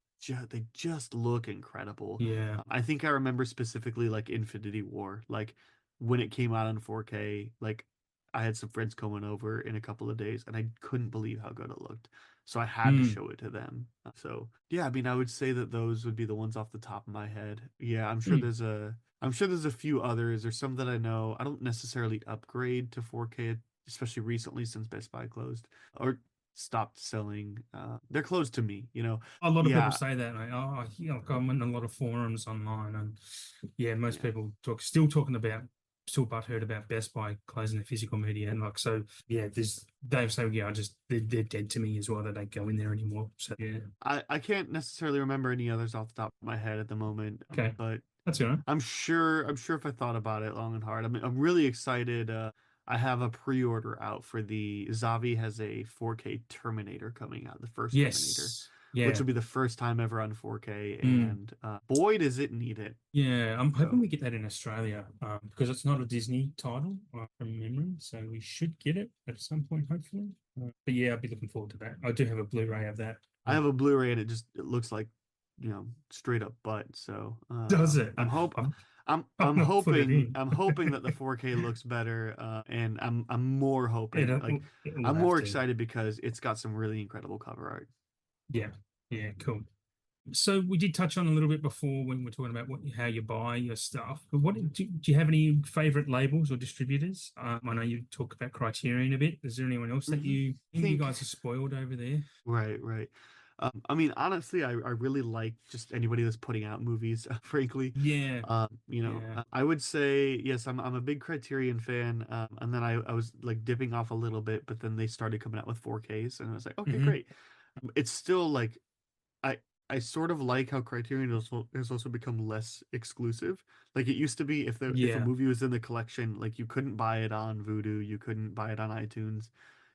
they just look incredible. Yeah. I think I remember specifically like Infinity War, like when it came out on 4K, like I had some friends coming over in a couple of days, and I couldn't believe how good it looked. So I had to Mm. show it to them. So yeah, I mean, I would say that those would be the ones off the top of my head. Yeah, Mm. I'm sure there's a few others. There's some that I know. I don't necessarily upgrade to 4K, especially recently since Best Buy closed or stopped selling. They're closed to me, you know. A lot of people Yeah, say that. Like I'm in a lot of forums online, and yeah, most yeah. people still butthurt about Best Buy closing the physical media, and like so, yeah. They say, yeah, they're dead to me as well. That don't go in there anymore. So yeah, I can't necessarily remember any others off the top of my head at the moment, okay, but That's all right. I'm sure. I'm sure if I thought about it long and hard, I'm really excited. I have a pre-order out for the Zavi has a 4K Terminator coming out, the first Terminator, Yes. which Yeah. will be the first time ever on 4K, Mm. and boy, does it need it. Yeah, I'm hoping So we get that in Australia because it's not a Disney title from memory, so we should get it at some point, hopefully. But yeah, I'll be looking forward to that. I do have a Blu-ray of that. I have a Blu-ray, and it looks like straight up butt. So Does it? I I'm might put it hoping in. that the 4K looks better, and I'm more hoping like It will I'm have more to. excited because it's got some really incredible cover art. Yeah, yeah, cool. So we did touch on a little bit before when we're talking about how you buy your stuff. But do you have any favorite labels or distributors? I know you talk about Criterion a bit. Is there anyone else that Hmm. you I think you think guys are spoiled over there? right, right. I mean, honestly, I really like just anybody that's putting out movies, frankly. Yeah, yeah. I would say yes, I'm a big Criterion fan. And then I was like dipping off a little bit, but then they started coming out with 4Ks, and I was like, okay, Hmm. great. It's still like I I sort of like how Criterion has also become less exclusive. Like it used to be, if a Yeah. movie was in the collection, like you couldn't buy it on Vudu, you couldn't buy it on iTunes,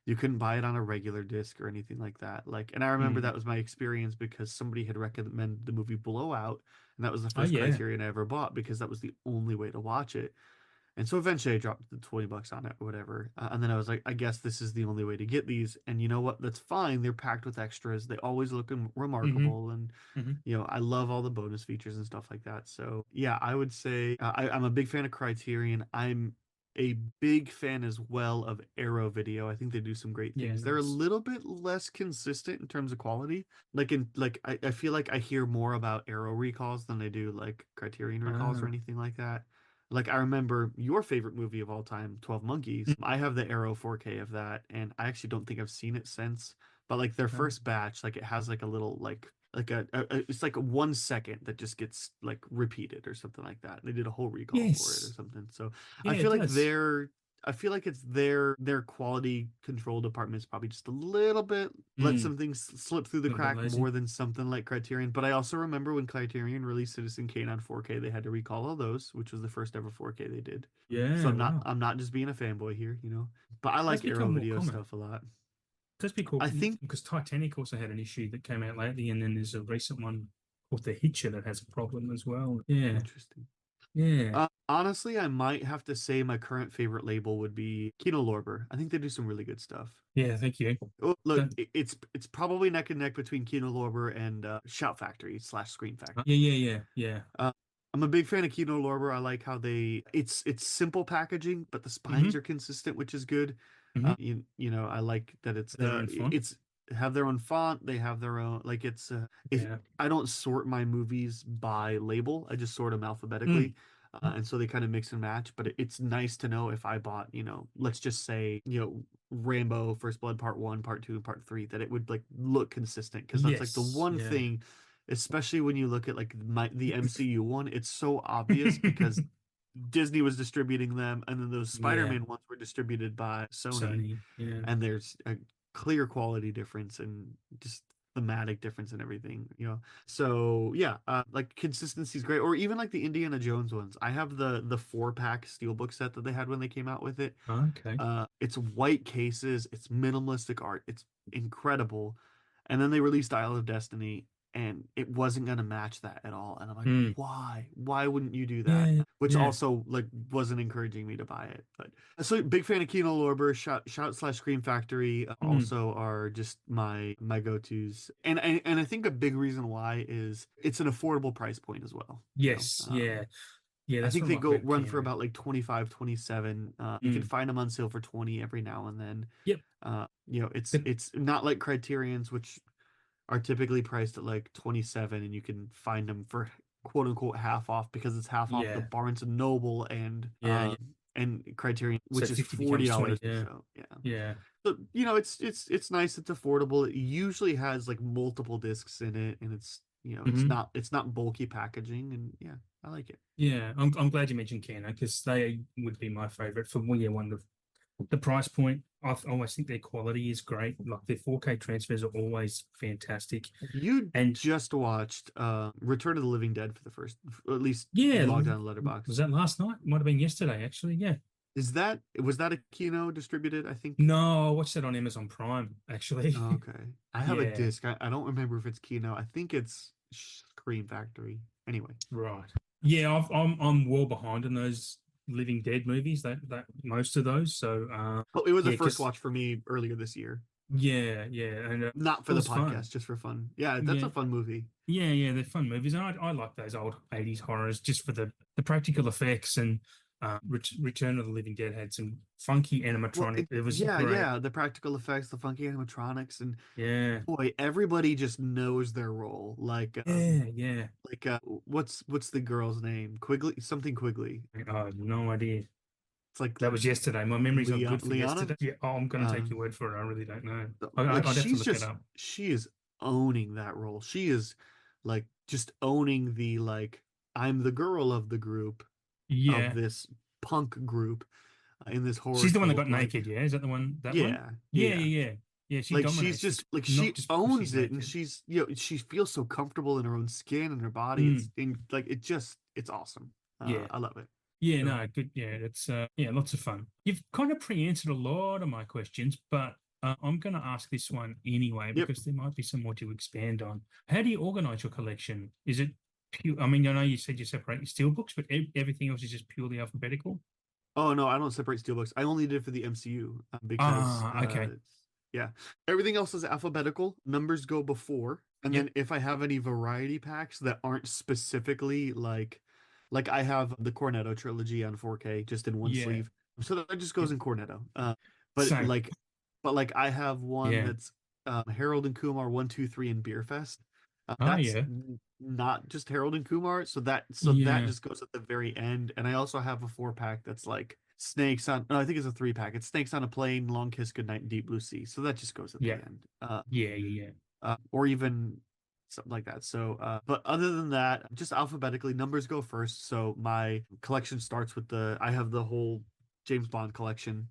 you couldn't buy it on a regular disc or anything like that. Like, and I remember Mm. that was my experience because somebody had recommended the movie Blowout, and that was the Oh first yeah. Criterion I ever bought because that was the only way to watch it. And so eventually I dropped the $20 on it or whatever. And then I was like, I guess this is the only way to get these. And you know what? That's fine. They're packed with extras. They always look Hmm. remarkable. And, Hmm. I love all the bonus features and stuff like that. So, yeah, I would say I'm a big fan of Criterion. I'm a big fan as well of Arrow Video. I think they do some great Yeah, things. They're a nice. little bit less consistent in terms of quality. I feel like I hear more about Arrow recalls than I do like Criterion recalls or Ah. anything like that. Like I remember your favorite movie of all time, 12 Monkeys. Mm. I have the Arrow 4K of that, and I actually don't think I've seen it since. But like their Ah. first batch, like it has like a little it's like a 1 second that just gets like repeated or something like that. They did a whole recall for it or Yes. something. So I Yeah, it feel like does. it's their quality control department is probably just a little bit let Mm. some things slip through the A little bit crack lazy. more than something like Criterion. But I also remember when Criterion released Citizen Kane on 4K, they had to recall all those, which was the first ever 4K they did. So Yeah, wow. I'm not just being a fanboy here. But I That's like Arrow become more Video common. stuff a lot. That's pretty cool I think because Titanic also had an issue that came out lately, and then there's a recent one called The Hitcher that has a problem as well. Yeah, interesting. yeah, Honestly, I might have to say my current favorite label would be Kino Lorber. I think they do some really good stuff. yeah. Thank you. Oh, look, That, it's probably neck and neck between Kino Lorber and Shout Factory slash Screen Factory. yeah, yeah, yeah, yeah. Uh, I'm a big fan of Kino Lorber. I like how it's simple packaging, but the Mm-hmm. spines are consistent, which is good. Mm-hmm. I like that Their own font. it's have their own font. They have their own like it's if Yeah. I don't sort my movies by label, I just sort them alphabetically. Mm. And so they kind of mix and match, but it's nice to know if I bought, let's just say, Rambo First Blood Part 1, Part 2, and Part 3, that it would like look consistent because that's like the Yes. one Yeah. thing, especially when you look at like the MCU one, it's so obvious because Disney was distributing them, and then those Yeah. Spider-Man ones were distributed by Sony, Sony. Yeah. and there's a clear quality difference and just thematic difference and everything. So yeah, like consistency is great, or even like the Indiana Jones ones. I have the 4-pack steelbook set that they had when they came out with it. Okay. It's white cases, it's minimalistic art, it's incredible. And then they released Isle of Destiny, and it wasn't gonna match that at all. And I'm like, Mm. why? Why wouldn't you do that? Yeah. Which Yeah. also like wasn't encouraging me to buy it. But so big fan of Kino Lorber, Shout slash Scream Factory Mm. also are just my go-tos. And I think a big reason why is it's an affordable price point as well. Yes. Yeah. Yeah. I That's think what they I'm go quite run keen for on. about like 25, 27. You can Mm. find them on sale for 20 every now and then. Yep. It's But it's not like Criterion's, which are typically priced at like 27, and you can find them for quote unquote half off because it's half off the yeah. Barnes and Noble Yeah. Yeah. and Criterion, So which is 50 forty becomes 20. dollars. Yeah. So yeah. Yeah. So it's nice, it's affordable. It usually has like multiple discs in it, and Hmm. it's not bulky packaging, and yeah, I like it. Yeah. I'm glad you mentioned Kano because they would be my favorite for me. One of the price point. I always think their quality is great. Like their 4K transfers are always fantastic. You And just watched Return of the Living Dead for the first, at least yeah, logged on was Letterbox. that last night? Might have been yesterday, actually. Yeah. Was that a Kino distributed, I think? No, I watched that on Amazon Prime, actually. Oh, okay. I have a Yeah, disc. I don't remember if it's Kino. I think it's Scream Factory. Anyway. right. Yeah, I'm well behind in those Living Dead movies. That most of those. So Oh, it was a yeah, first because watch for me earlier this year. yeah, and Not it for the was fun. podcast, just for fun. Yeah, that's Yeah, a fun movie. yeah, they're fun movies, and I like those old '80s horrors just for the practical effects. And Return of the Living Dead had some funky Well, animatronic. It was yeah, great. yeah, the practical effects, the funky animatronics, and Yeah, boy, everybody just knows their role. yeah. What's the girl's name? Quigley, something Quigley. Oh, no idea. It's like That was yesterday. My memory's not good for Liana. yesterday. Yeah, oh, I'm going to take Um, your word for it. I really don't know. like I'd have to look it up. she is owning that role. She is like just owning the like I'm the girl of the group of Yeah, this punk group in this horror she's the one that got cult. naked. Yeah, is that the one? That one? Yeah, Yeah, yeah. yeah. She Like she's dominates just this, like not she just because she's owns it, and naked. she feels so comfortable in her own skin and her body. Mm, It's awesome. yeah, I love it. yeah. So No, good. Yeah, it's yeah, lots of fun. You've kind of pre-answered a lot of my questions, but I'm going to ask this one anyway yep. because there might be some more to expand on. How do you organize your collection? Is it pure? I mean, I know you said you separate your steel books, but everything else is just purely alphabetical. Oh no, I don't separate steelbooks. I only did it for the MCU because Ah, okay. yeah, everything else is alphabetical. Numbers go before, and Yep. then if I have any variety packs that aren't specifically like I have the Cornetto trilogy on 4K just in one Yeah. sleeve, so that just Yep. goes in Cornetto. But Same. I have one Yeah. that's Harold and Kumar 1, 2, 3 and Beer Fest. Oh, That's yeah. not just Harold and Kumar, so that Yeah. just goes at the very end. And I also have a 4 pack that's like Snakes on. No, I think it's a 3 pack. It's Snakes on a Plane, Long Kiss Goodnight, and Deep Blue Sea. So that just goes at the Yeah. end. Yeah. Or even something like that. So, but other than that, just alphabetically, numbers go first. So my collection starts with I have the whole James Bond collection.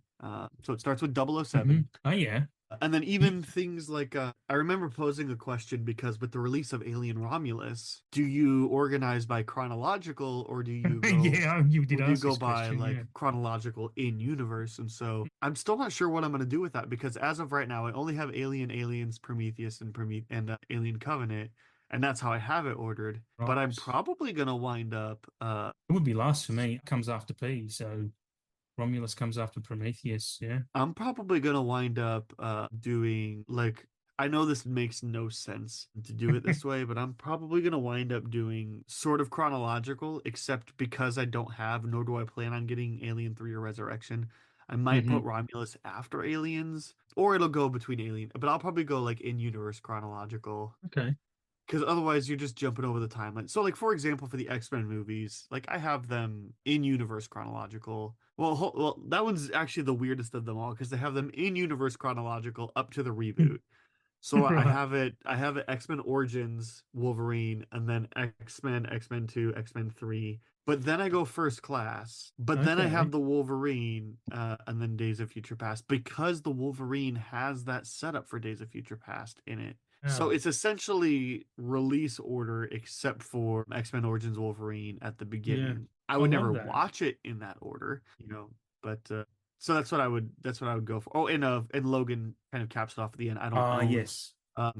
So it starts with 007. Oh, yeah. And then You, even things like I remember posing a question because with the release of Alien Romulus, do you organize by chronological yeah, you did or do you ask go this by question. like Yeah. chronological in universe? And so I'm still not sure what I'm going to do with that because as of right now, I only have Alien, Aliens, Prometheus, and Alien Covenant, and that's how I have it ordered. But I'm Right. probably going to wind up It would be last for me. It comes after P. So Romulus comes after Prometheus. Yeah. I'm probably gonna wind up doing like I know this makes no sense to do it this way, but I'm probably gonna wind up doing sort of chronological, except because I don't have, nor do I plan on getting Alien 3 or Resurrection. I might hmm put Romulus after Aliens, or it'll go between Alien, but I'll probably go like in universe chronological Okay. because otherwise you're just jumping over the timeline. So, like for example, for the X-Men movies, like I have them in universe chronological. Well, that one's actually the weirdest of them all because they have them in universe chronological up to the reboot. So Right. I have it X-Men Origins, Wolverine, and then X-Men, X-Men 2, X-Men 3. But then I go First Class. But then I have Okay. the Wolverine, and then Days of Future Past because the Wolverine has that setup for Days of Future Past in it. So Oh, it's essentially release order except for X-Men Origins Wolverine at the yeah. beginning. I I would love never that. watch it in that order, but so that's what I would go for. Oh, and Logan kind of caps it off at the end. I don't Ah, own yes.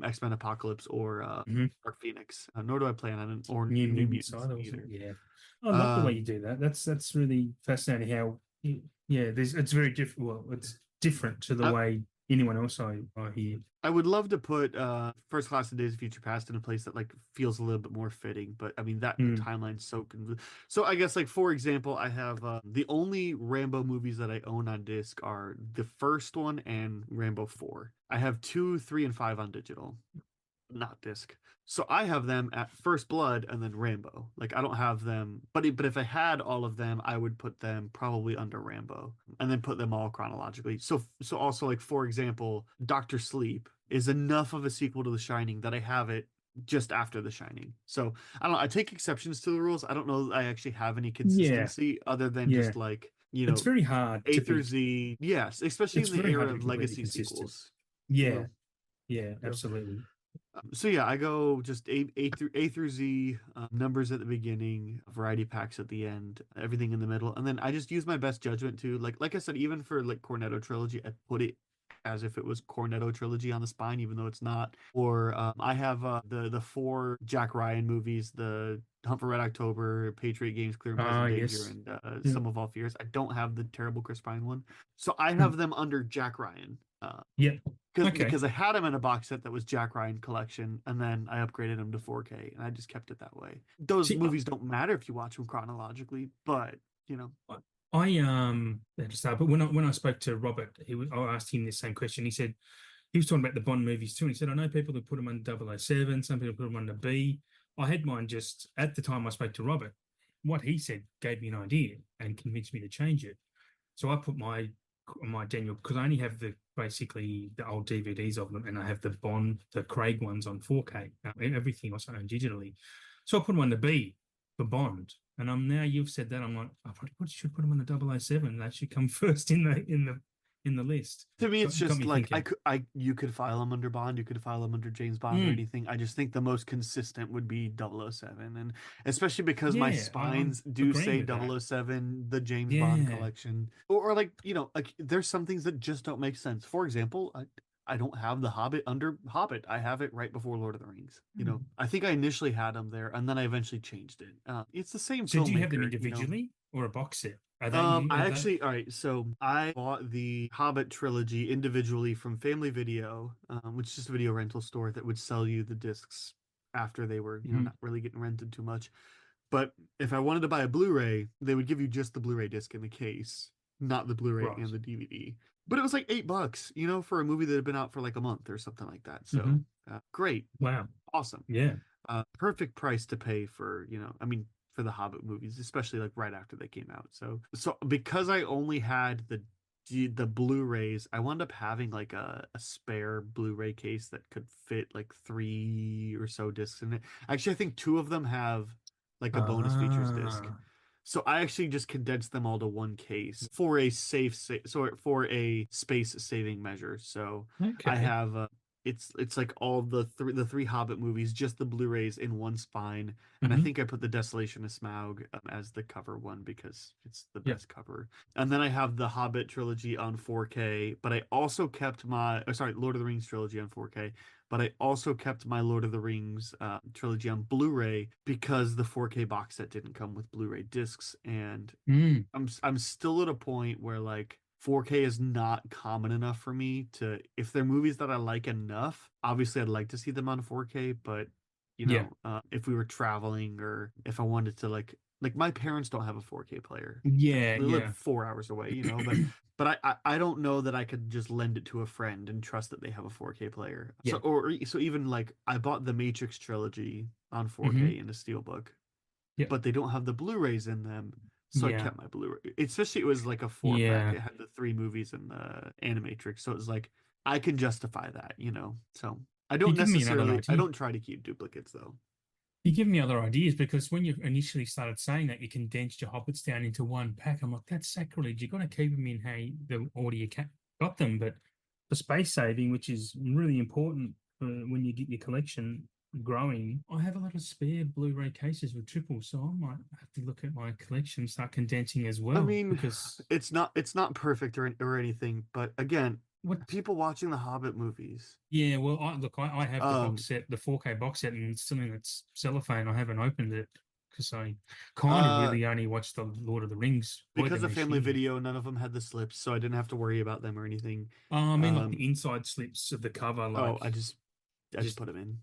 X-Men Apocalypse or hmm Dark Phoenix, nor do I plan on it, or New New Mutant Side Mutants or something. either. Yeah. I love the way you Um, do that. That's really fascinating how yeah, it's very different. Well, it's different to the I, way anyone else I hear. I would love to put First Class and Days of Future Past in a place that like feels a little bit more fitting, but I mean that Mm. timeline's so I guess like for example, I have the only Rambo movies that I own on disc are the first one and Rambo 4. I have 2, 3, and 5 on digital, not disc. So I have them at First Blood and then Rambo. Like I don't have them, but if I had all of them, I would put them probably under Rambo and then put them all chronologically. So also like for example, Doctor Sleep is enough of a sequel to The Shining that I have it just after The Shining. So I don't know. I take exceptions to the rules. I don't know that I actually have any Yeah, consistency other than yeah. just like you It's know, very hard A to through be. Z. Yes, especially It's in the very hard era to be of completely legacy consistent. sequels. You Yeah, know, yeah, you know. absolutely. So yeah, I go just A through Z, numbers at the beginning, variety packs at the end, everything in the middle, and then I just use my best judgment to like I said, even for like Cornetto trilogy, I put it as if it was Cornetto trilogy on the spine, even though it's not. Or I have the four Jack Ryan movies, the Hunt for Red October, Patriot Games, Clear and Ah, Present Danger, yes. and Yeah. Sum of All Fears. I don't have the terrible Chris Pine one, so I Hmm. have them under Jack Ryan. Yeah. Because Okay. I had him in a box set that was Jack Ryan collection, and then I upgraded him to 4K, and I just kept it that way. Those See, movies don't matter if you watch them chronologically, but you know, at the start, but when I spoke to Robert, I asked him the same question. He said he was talking about the Bond movies too, and he said I know people who put them under 007, some people put them under B. I had mine just at the time I spoke to Robert. What he said gave me an idea and convinced me to change it. So I put my Daniel because I only have the basically the old DVDs of them, and I have the Bond, the Craig ones on 4K. Everything else I own digitally. So I put them on the B for Bond, and I'm now you've said that I'm like I probably should put them on the 007. That should come first in the list. to me, it's Got just me like thinking. you could file them under Bond, you could file them under James Bond or Mm, anything. I just think the most consistent would be 007, and especially because my yeah, I'm spines do agreeing say with that. 007, the James Bond Yeah. collection, or like like there's some things that just don't make sense. For example, I don't have the Hobbit under Hobbit. I have it right before Lord of the Rings. Hmm. I think I initially had them there, and then I eventually changed it. It's the same So do you have them filmmaker. individually or a box set? Are they new? I Are they? actually, all right, so I bought the Hobbit trilogy individually from Family Video, which is just a video rental store that would sell you the discs after they were, Mhm. not really getting rented too much. But if I wanted to buy a Blu-ray, they would give you just the Blu-ray disc in the case, not the Blu-ray Right. and the DVD. But it was like $8, for a movie that had been out for like a month or something like that. So, Hmm. great, Wow. awesome. Yeah. Perfect price to pay for, I mean, for the Hobbit movies, especially like right after they came out. So because I only had the Blu-rays, I wound up having like a spare Blu-ray case that could fit like three or so discs in it. Actually, I think two of them have like a bonus features disc. Ah, So I actually just condensed them all to one case for a for a space saving measure. So I okay. have it's like all the three Hobbit movies, just the Blu-rays in one spine, and I Hmm. think I put the Desolation of Smaug as the cover one because it's the Yeah. best cover. And then I have the Hobbit trilogy on 4K, but I also kept Lord of the Rings trilogy on 4K, but I also kept my Lord of the Rings trilogy on Blu-ray because the 4K box set didn't come with Blu-ray discs, and Mm, I'm still at a point where like 4K is not common enough for me to if they're movies that I like enough, obviously I'd like to see them on 4K, but yeah. if we were traveling or if I wanted to like my parents don't have a 4K player. Yeah. They live Yeah. 4 hours away, but I don't know that I could just lend it to a friend and trust that they have a 4K player. So Yeah. even like I bought the Matrix trilogy on Hmm. 4K in a steelbook, Yeah. but they don't have the Blu-rays in them. So I Yeah. kept my Blu-ray. Especially it was like a four pack. Yeah. It had the three movies and the Animatrix. So it was like I can justify that. So You give me another I idea. don't try to keep duplicates though. You give me other ideas because when you initially started saying that you condensed your hobbits down into one pack, I'm like, that's sacrilege. You've got to keep them in how the order you got them. But for space saving, which is really important when you get your collection growing, I have a lot of spare Blu-ray cases with triples, so I might have to look at my collection, start condensing as I well. mean, Because it's not perfect or anything, but again, what? people watching the Hobbit movies, Yeah, well, I have the um, box set, the 4K box set, and it's still in its cellophane. I haven't opened it because I kind of uh, really only watched the Lord of the Rings, avoid because them of each Family year. Video, none of them had the slips, so I didn't have to worry about them or anything. I mean, like Um, the inside slips of the cover, oh, like I just just put them in.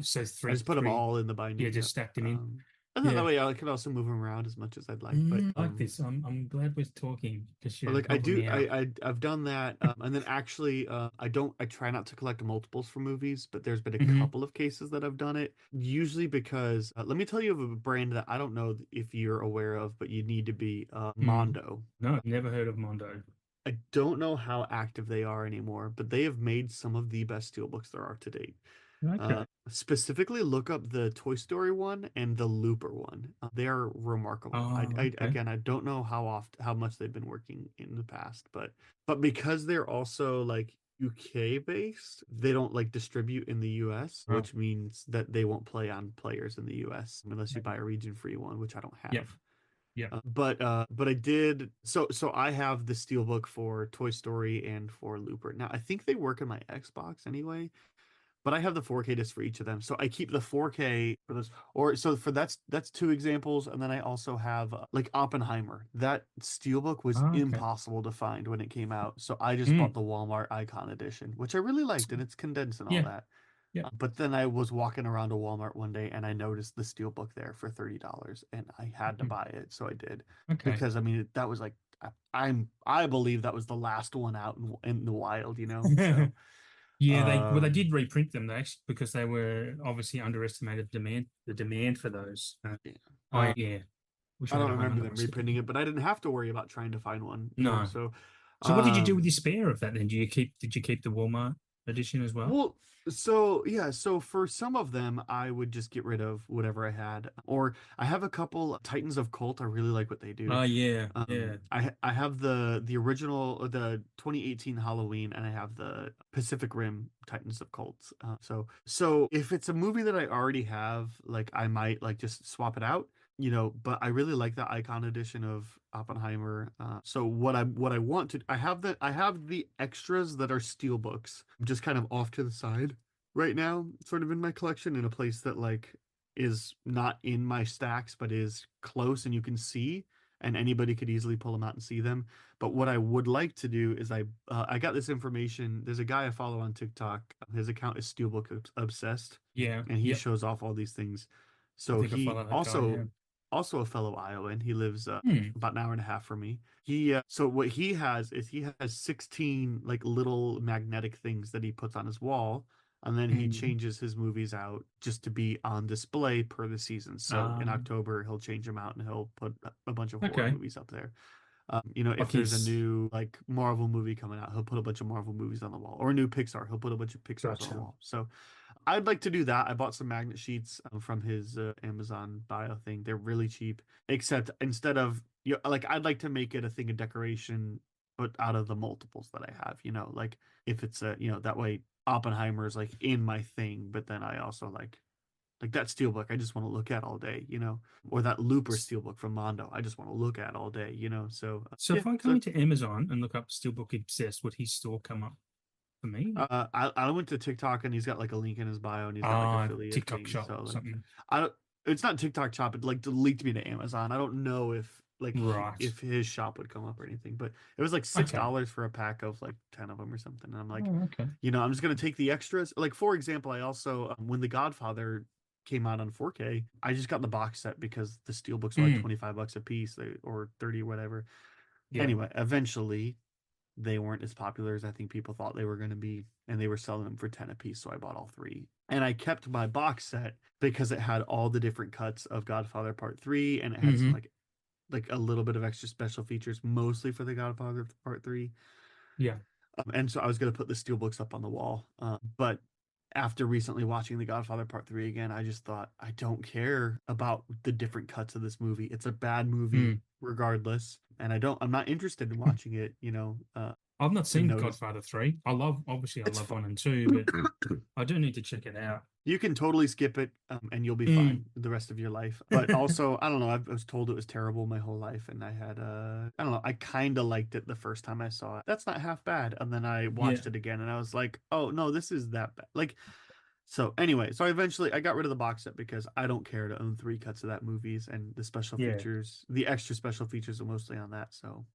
so I just put them three, all in the yeah, binding. just Yep. stacked them in. And then Yeah, that way I could also move them around as much as I'd like. But I like this. I'm glad we're talking because but you're like I helping do, me out. I've done that. And then actually, I try not to collect multiples for movies, but there's been a Hmm. couple of cases that I've done it. Usually because let me tell you of a brand that I don't know if you're aware of, but you need to be Mm. Mondo. No, never heard of Mondo. I don't know how active they are anymore, but they have made some of the best steelbooks there are to date. Okay. Specifically, look up the Toy Story one and the Looper one. They're remarkable. Oh, okay. Again, I don't know how much they've been working in the past, but because they're also like UK based, they don't like distribute in the US, Oh, which means that they won't play on players in the US unless you okay. buy a region free one, which I don't Yep. have. Yep. But I did so I have the steelbook for Toy Story and for Looper. Now I think they work in my Xbox anyway, but I have the 4K disc for each of them. So I keep the 4K for this, or so for that's two examples, and then I also have like Oppenheimer. That steelbook was Oh, okay. impossible to find when it came out, so I just bought Mm. the Walmart Icon edition, which I really liked, and it's condensed and all Yeah. that. Yep. But then I was walking around a Walmart one day and I noticed the steelbook there for $30, and I had to Mhm. buy it, so I did Okay. because I mean that was like I believe that was the last one out in the wild, you know. So. Yeah, they Um, did reprint them they actually, because they were obviously underestimated the demand for those. yeah. Yeah, wish I I don't had one remember under my them reprinting sleeve. it, but I didn't have to worry about trying to find one, you know. No. So, So what did you do with um, your spare of that then? Did you keep the Walmart edition as well? well, so yeah, so for some of them, I would just get rid of whatever I had, or I have a couple Titans of Cult. I really like what they do. Oh yeah, yeah. I have the original, the 2018 Halloween, and I have the Pacific Rim Titans of Cults. So if it's a movie that I already have, like I might like just swap it out, you know. But I really like the Icon edition of Oppenheimer. So what I want to I have the extras that are steel books, just kind of off to the side right now, sort of in my collection in a place that like is not in my stacks but is close and you can see, and anybody could easily pull them out and see them. But what I would like to do is I got this information. There's a guy I follow on TikTok. His account is Steelbook Obsessed, Yeah. and he Yep. shows off all these things. I So think I he follow that guy, yeah. also a fellow Iowan. He lives Hmm. about an hour and a half from me. So what he has is he has 16 like little magnetic things that he puts on his wall, and then he Hmm. changes his movies out just to be on display per the season. So in October he'll change them out and he'll put a bunch of horror Okay. movies up there. You know, if Like there's a he's new like Marvel movie coming out, he'll put a bunch of Marvel movies on the wall, or a new Pixar, he'll put a bunch of Pixar's on the gotcha. wall. So I'd like to do that. I bought some magnet sheets from his Amazon bio thing. They're really cheap, except instead of like I'd like to make it a thing of decoration, but out of the multiples that I have. You know, like if it's a that way Oppenheimer is like in my thing, but then I also like that steelbook I just want to look at all day. You know, or that Looper steelbook from Mondo I just want to look at all day. You know, so So yeah. if I go So into Amazon and look up Steelbook Obsessed, would his store come up for me? I went to TikTok and he's got like a link in his bio and he's got like affiliate TikTok things. shop So or like something. I don't it's not TikTok shop, it like leaked me to Amazon. I don't know if like Right. if his shop would come up or anything, but it was like six Okay. dollars for a pack of like 10 of them or something. And I'm like, Oh, okay. I'm just gonna take the extras. Like for example, I also when The Godfather came out on 4K, I just got the box set because the steel books are like Mm, 25 bucks a piece, or 30 or whatever. yeah. Anyway, eventually they weren't as popular as I think people thought they were going to be, and they were selling them for 10 a piece, so I bought all three. And I kept my box set because it had all the different cuts of Godfather Part 3, and it had some Hmm. like a little bit of extra special features mostly for the Godfather Part 3. Yeah. And so I was going to put the steelbooks up on the wall. But after recently watching The Godfather Part 3 again, I just thought I don't care about the different cuts of this movie. It's a bad movie Mm. regardless, and I'm not interested in watching it, I've not to seen notice. Godfather 3. I It's love fun. 1 and 2, but I do need to check it out. You can totally skip it, and you'll be fine Mm. the rest of your life. But also, I don't know. I was told it was terrible my whole life, and I don't know. I kind of liked it the first time I saw it. That's not half bad. And then I Yeah. watched it again, and I was like, oh no, this is that bad. Like, so anyway, so eventually I got rid of the box set because I don't care to own three cuts of that movies, and the special Yeah. features, the extra special features are mostly on that. So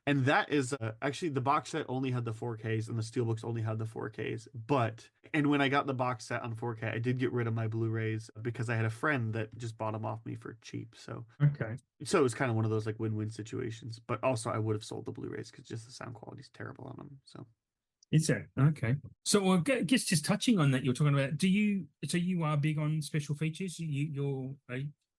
and that is actually the box set only had the 4Ks and the steelbooks only had the 4Ks. But and when I got the box set on 4K, I did get rid of my Blu-rays because I had a friend that just bought them off me for cheap. Okay. So it was kind of one of those like win-win situations. But also I would have sold the Blu-rays because just the sound quality is terrible on them. So. Is it? Okay. So I guess just touching on that, you're talking about, so you are big on special features? Are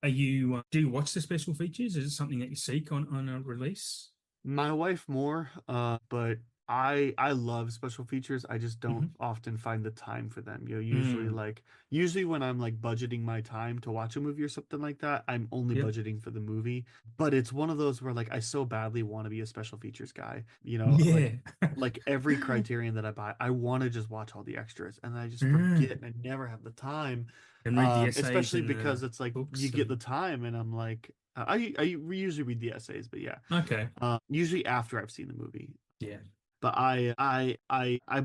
you, do you watch the special features? Is it something that you seek on a release? My wife more, but I love special features. I just don't Hmm. often find the time for them. Mm. Usually when I'm like budgeting my time to watch a movie or something like that, I'm only Yep. budgeting for the movie. But it's one of those where like I so badly want to be a special features guy. Yeah. Like every Criterion that I buy, I want to just watch all the extras, and I just forget, Mm. and I never have the time. And read the essays Especially and because the it's like you books get the and time, and I'm like, I usually read the essays, but yeah, okay. usually after I've seen the movie. Yeah. But I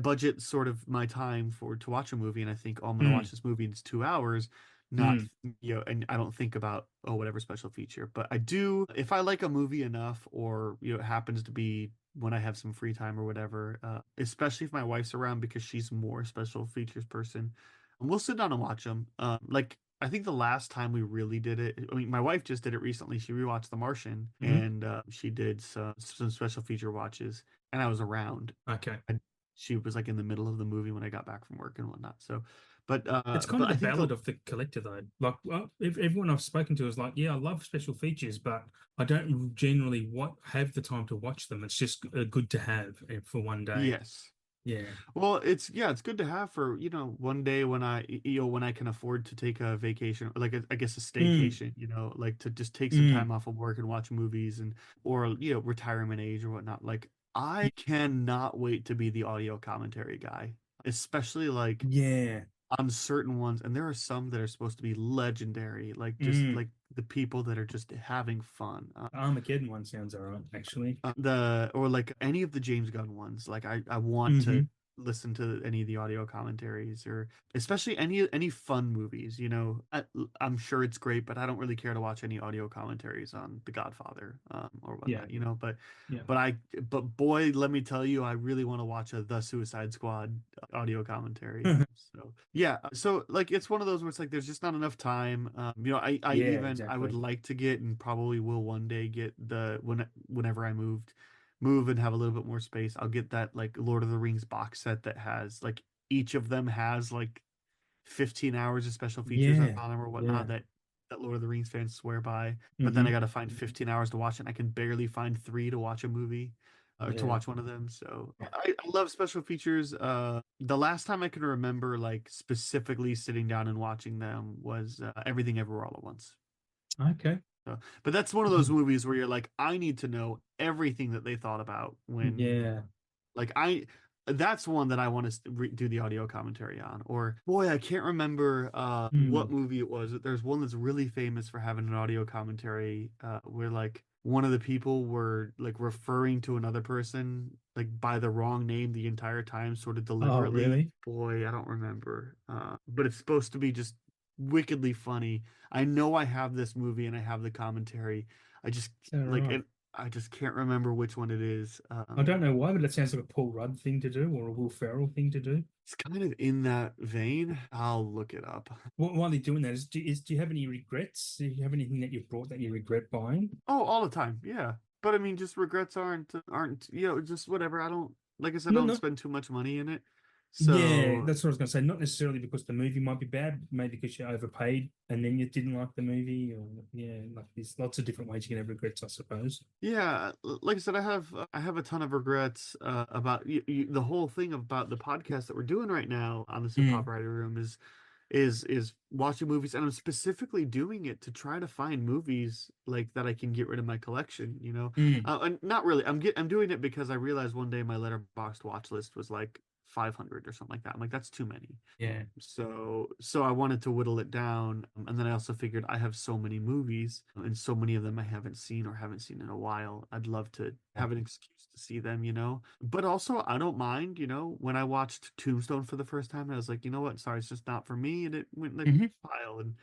budget sort of my time for to watch a movie, and I think, oh, I'm gonna watch Mm. this movie in 2 hours, not Mm. and I don't think about, oh, whatever special feature. But I do, if I like a movie enough, or it happens to be when I have some free time or whatever, especially if my wife's around because she's more special features person, and we'll sit down and watch them. Like I think the last time we really did it, I mean, my wife just did it recently. She rewatched The Martian, Hmm. and she did some special feature watches, and I was around. Okay. I, she was like in the middle of the movie when I got back from work and whatnot. So, It's kind but of the I think the ballad of the collector, though. Like, well, everyone I've spoken to is like, "Yeah, I love special features, but I don't generally have the time to watch them. It's just good to have for one day." yes. Yeah. Well, it's good to have for, one day when when I can afford to take a vacation, or like I guess a Mm. staycation, like to just take some Mm. time off of work and watch movies, and or retirement age or whatnot. Like I cannot wait to be the audio commentary guy, especially like Yeah. on certain ones, and there are some that are supposed to be legendary, like just Mm. like the people that are just having fun. Armageddon one sounds all right, actually. The or like any of the James Gunn ones. Like I want to Hmm. listen to any of the audio commentaries, or especially any fun movies. I'm sure it's great, but I don't really care to watch any audio commentaries on The Godfather, or Yeah. whatnot. Yeah. But I but boy, let me tell you, I really want to watch a The Suicide Squad audio commentary. So yeah, so like it's one of those where it's like there's just not enough time. Yeah, I would exactly. like to get, and probably will one day get, whenever I move and have a little bit more space, I'll get that like Lord of the Rings box set that has like each of them has like 15 hours of special features on Yeah. them or whatnot, Yeah. that Lord of the Rings fans swear by. But then I Hmm. got to find 15 hours to watch it, and I can barely find 3 to watch a movie, or to Yeah. watch one of them. So I love special features. The last time I can remember like specifically sitting down and watching them was Everything Everywhere All at Once. Okay. So, but that's one of those movies where you're like, I need to know everything that they thought about when, Yeah. like, that's one that I want to do the audio commentary on. Or boy, I can't remember what Mm. movie it was. There's one that's really famous for having an audio commentary, where like one of the people were like referring to another person like by the wrong name the entire time, sort of Oh, deliberately. really? Boy, I don't remember. But it's supposed to be just wickedly funny. I know I have this movie and I have the commentary. I just All like right. it. I just can't remember which one it is. I don't know why, but it sounds like a Paul Rudd thing to do or a Will Ferrell thing to do. It's kind of in that vein. I'll look it up. While they're doing that, do you have any regrets? Do you have anything that you've brought that you regret buying? Oh, all the time. Yeah. But I mean, just regrets aren't, just whatever. I don't, like I said, I No, don't no. spend too much money in it. Yeah, So that's what I was going to say. Not necessarily because the movie might be bad, maybe because you overpaid and then you didn't like the movie, or yeah, like there's lots of different ways you can have regrets, I suppose. yeah, like I said, I have a ton of regrets about the whole thing about the podcast that we're doing right now on the Super Pop Mm. Writer Room is watching movies, and I'm specifically doing it to try to find movies like that I can get rid of my collection, Mm. and not really. I'm doing it because I realized one day my Letterboxd watch list was like 500 or something like that. I'm like, that's too many. Yeah. So I wanted to whittle it down, and then I also figured I have so many movies, and so many of them I haven't seen or haven't seen in a while. I'd love to have an excuse to see them, But also, I don't mind, when I watched Tombstone for the first time, I was like, you know what? Sorry, it's just not for me, and it went in the Hmm. pile. And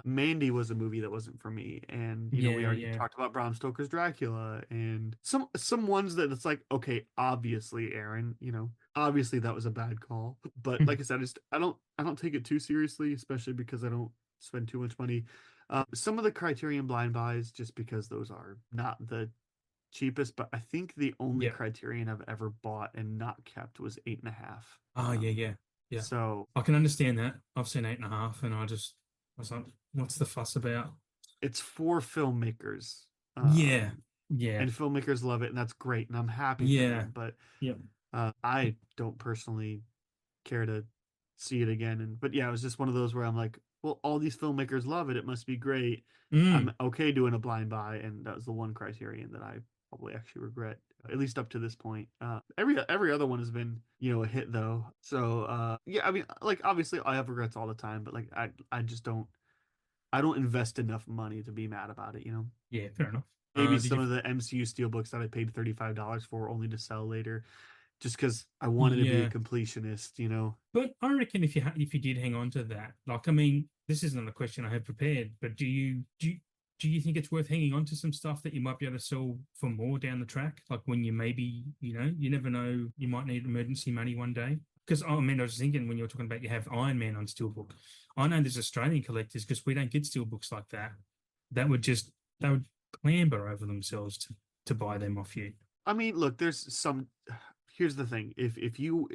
Mandy was a movie that wasn't for me, and we Yeah, already yeah. talked about Bram Stoker's Dracula, and some ones that it's like, okay, obviously, Aaron, obviously that was a bad call. But like I said, I don't take it too seriously, especially because I don't spend too much money. Some of the Criterion blind buys, just because those are not the cheapest, but I think the only Yeah. Criterion I've ever bought and not kept was 8.5. Oh, yeah, yeah. Yeah. So I can understand that. I've seen 8.5 and I was like, what's the fuss about? it's for filmmakers. Yeah. Yeah. and filmmakers love it, and that's great, and I'm happy for Yeah. them. But Yeah. I don't personally care to see it again. And but yeah, it was just one of those where I'm like, well, all these filmmakers love it. It must be great. I'm Mm. okay doing a blind buy, and that was the one criterion that I probably actually regret, at least up to this point. Every other one has been, a hit though. So yeah, I mean, like obviously I have regrets all the time, but like I just don't invest enough money to be mad about it. Yeah. Fair enough. Maybe Did some you? of the MCU steelbooks that I paid $35 for only to sell later, just because I wanted to be a Yeah. completionist. But I reckon if you did hang on to that, like I mean, this isn't a question I had prepared, but do you think it's worth hanging on to some stuff that you might be able to sell for more down the track? Like when you maybe, you never know, you might need emergency money one day. Because I mean, I was thinking when you were talking about you have Iron Man on Steelbook. I know there's Australian collectors because we don't get Steelbooks like that. That would just they would clamber over themselves to buy them off you. I mean, look, there's some. Here's the thing: if you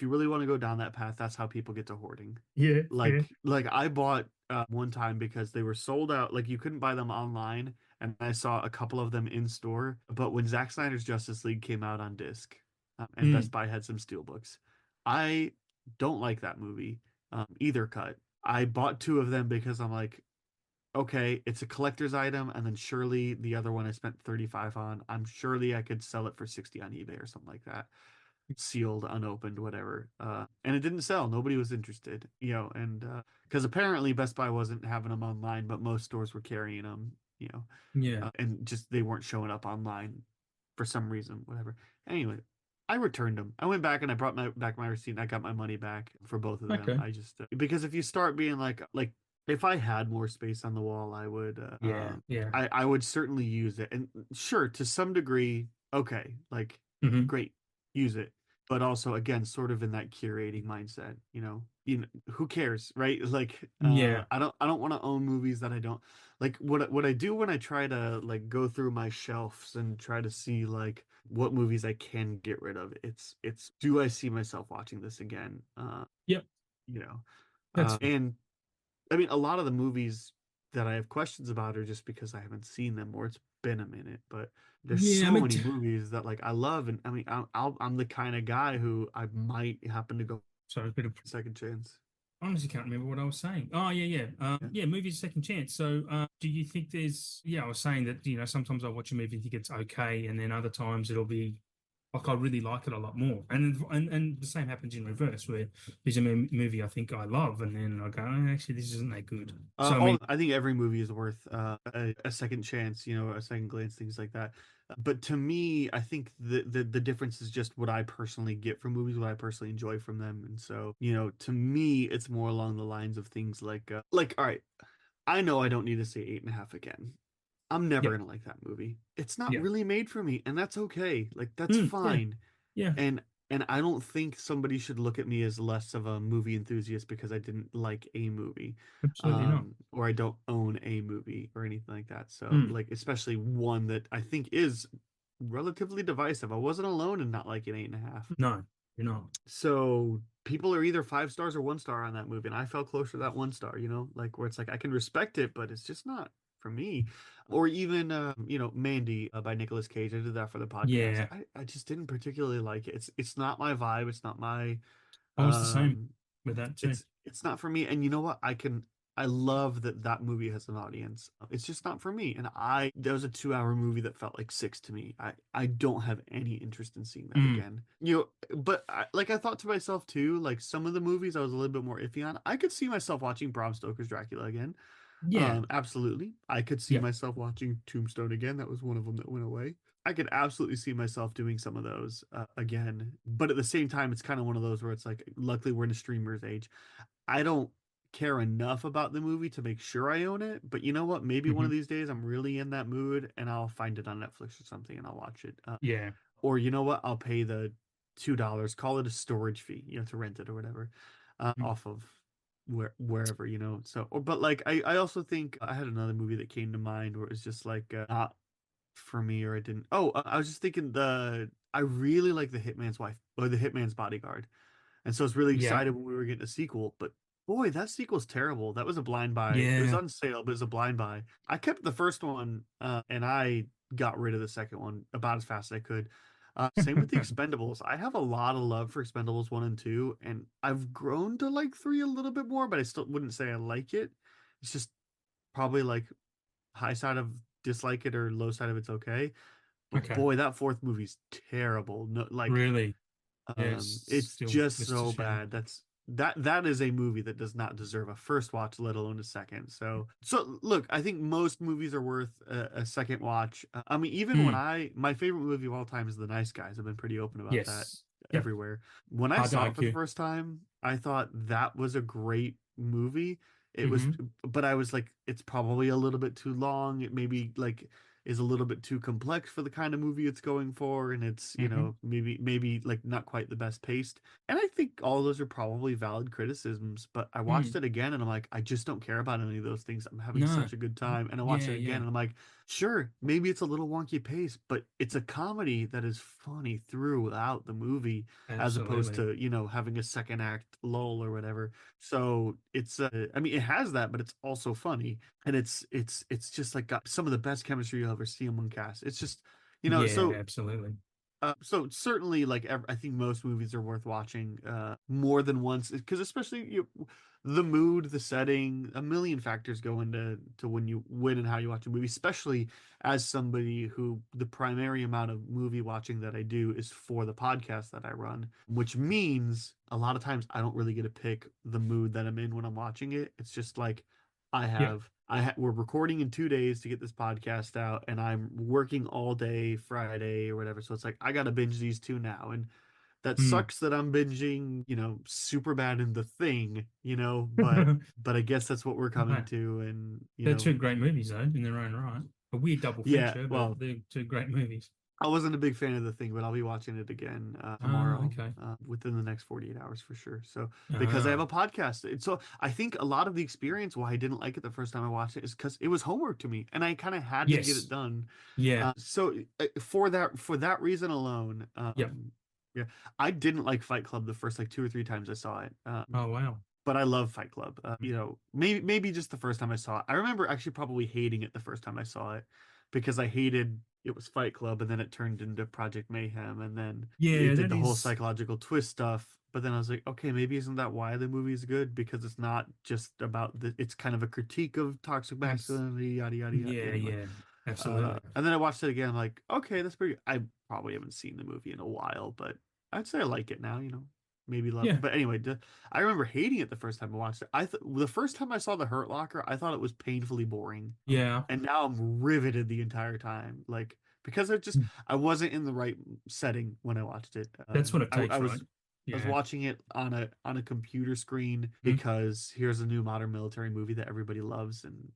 really want to go down that path, that's how people get to hoarding. Yeah, fair. Like I bought one time because they were sold out. Like you couldn't buy them online, and I saw a couple of them in store. But when Zack Snyder's Justice League came out on disc, and Best Mm, Buy had some steelbooks, I don't like that movie, either cut. I bought two of them because I'm like, okay, it's a collector's item, and then surely the other one I spent 35 on, I'm surely I could sell it for 60 on eBay or something like that. Sealed, unopened, whatever. And it didn't sell. Nobody was interested, and because apparently Best Buy wasn't having them online, but most stores were carrying them, yeah. and just they weren't showing up online for some reason, whatever. Anyway, I returned them. I went back and I brought back my receipt and I got my money back for both of them. Okay. I just because if you start being like if I had more space on the wall, Yeah, yeah. I would certainly use it. And sure, to some degree, okay, like Hmm. great, use it. But also again, sort of in that curating mindset, who cares, right? Like Yeah. I don't want to own movies that I don't like. What I do when I try to like go through my shelves and try to see like what movies I can get rid of, it's do I see myself watching this again? Yep. You know, That's fair. and I mean, a lot of the movies that I have questions about are just because I haven't seen them or it's been a minute. But there's Yeah, I so mean, many movies that like I love, and I mean, I'm the kind of guy who I might happen to go sorry, a bit of second chance. I honestly can't remember what I was saying. Oh, yeah, yeah. Yeah. Yeah, movies second chance. So, do you think I was saying that, sometimes I watch a movie and think it's okay, and then other times it'll be like I really like it a lot more. And the same happens in reverse, where there's a movie I think I love, and then I go, oh, actually, this isn't that good. So, I mean, I think every movie is worth a second chance, a second glance, things like that. But to me, I think the difference is just what I personally get from movies, what I personally enjoy from them. And so, to me, it's more along the lines of things like, all right, I know I don't need to say 8.5 again. I'm never yeah, gonna like that movie. It's not yeah, really made for me, and that's okay. Like that's yeah, fine. yeah, And I don't think somebody should look at me as less of a movie enthusiast because I didn't like a movie, absolutely not. or I don't own a movie or anything like that. So Mm, like especially one that I think is relatively divisive. I wasn't alone in not liking 8.5. no, you're not. So people are either 5 stars or 1 star on that movie, and I fell closer to that 1 star. Like where it's like I can respect it, but it's just not for me. Or even Mandy by Nicolas Cage. I did that for the podcast. Yeah, I just didn't particularly like it. It's not my vibe. It's not my I was the same um with that too. it's not for me. And you know what? I love that that movie has an audience. It's just not for me. And that was a 2 hour movie that felt like six to me. I don't have any interest in seeing that Mm, again. But I thought to myself too, like some of the movies I was a little bit more iffy on. I could see myself watching Bram Stoker's Dracula again. yeah, Absolutely. I could see yeah. myself watching Tombstone again. That was one of them that went away. I could absolutely see myself doing some of those again. But at the same time, it's kind of one of those where it's like, luckily we're in a streamer's age. I don't care enough about the movie to make sure I own it. But you know what? Maybe one of Hmm. these days I'm really in that mood and I'll find it on Netflix or something and I'll watch it. Yeah. Or you know what? I'll pay the $2, call it a storage fee, to rent it or whatever, Mm, off of wherever, So, but like, I also think I had another movie that came to mind where it was just like not for me, or I didn't. Oh, I was just thinking I really like The Hitman's Wife or The Hitman's Bodyguard. And so I was really yeah. excited when we were getting a sequel, but boy, that sequel's terrible. That was a blind buy. It was Yeah. on sale, but it was a blind buy. I kept the first one, and I got rid of the second one about as fast as I could. Same with the Expendables. I have a lot of love for Expendables 1 and 2, and I've grown to like 3 a little bit more, but I still wouldn't say I like it. It's just probably like high side of dislike it or low side of it's okay. But Okay. boy, that fourth movie's terrible. No, like Really? Yeah, it's it's still just just a so shame. bad. That is a movie that does not deserve a first watch, let alone a second. So look, I think most movies are worth a second watch. I mean, even when Mm, my favorite movie of all time is The Nice Guys. I've been pretty open about that yes. Yep. everywhere. When I Hard to saw it for the argue. first time, I thought that was a great movie. It was, Hmm. but I was like, it's probably a little bit too long. It maybe like is a little bit too complex for the kind of movie it's going for, and it's, Hmm. maybe like not quite the best paced. And I think all those are probably valid criticisms, but I watched Mm. it again and I'm like, I just don't care about any of those things. I'm having No. such a good time. And I watched Yeah, it again yeah. and I'm like, sure, maybe it's a little wonky pace, but it's a comedy that is funny throughout the movie as opposed Absolutely. to, having a second act lull or whatever. So it's, I mean, it has that, but it's also funny. And it's just like got some of the best chemistry you'll ever see among cast. It's just, Yeah, so absolutely. so certainly, like I think most movies are worth watching more than once because especially the mood, the setting, a million factors go into when and how you watch a movie. Especially as somebody who the primary amount of movie watching that I do is for the podcast that I run, which means a lot of times I don't really get to pick the mood that I'm in when I'm watching it. It's just like Yep. we're recording in 2 days to get this podcast out, and I'm working all day Friday or whatever. So it's like I gotta binge these two now, and that Mm. sucks that I'm binging, super bad in the thing, but I guess that's what we're coming No, to, and they're two great movies, though, in their own right. A weird double yeah. feature, but Well, they're two great movies. I wasn't a big fan of the thing, but I'll be watching it again Ah, tomorrow, okay. within the next 48 hours for sure. So because I have Ah, a podcast, so I think a lot of the experience why I didn't like it the first time I watched it is because it was homework to me, and I kind of had to get it yes. done. Yeah. For that reason alone, Yep. yeah, I didn't like Fight Club the first like 2 or 3 times I saw it. Oh, wow. But I love Fight Club. Maybe just the first time I saw it. I remember actually probably hating it the first time I saw it because I hated it was Fight Club and then it turned into Project Mayhem and then it Yeah, did that the whole is. psychological twist stuff. But then I was like, okay, maybe isn't that why the movie is good? Because it's not just about it's kind of a critique of toxic Abs- masculinity, yada yada yada. yeah, Anyway, yeah. Absolutely. and then I watched it again. I'm like, okay, that's pretty. I probably haven't seen the movie in a while, but I'd say I like it now. Maybe love. Yeah. But anyway, I remember hating it the first time I watched it. The first time I saw The Hurt Locker, I thought it was painfully boring, Yeah. and now I'm riveted the entire time. Like because I wasn't in the right setting when I watched it. That's what it I takes, right? was Yeah. watching it on a computer screen Mm. because here's a new modern military movie that everybody loves, and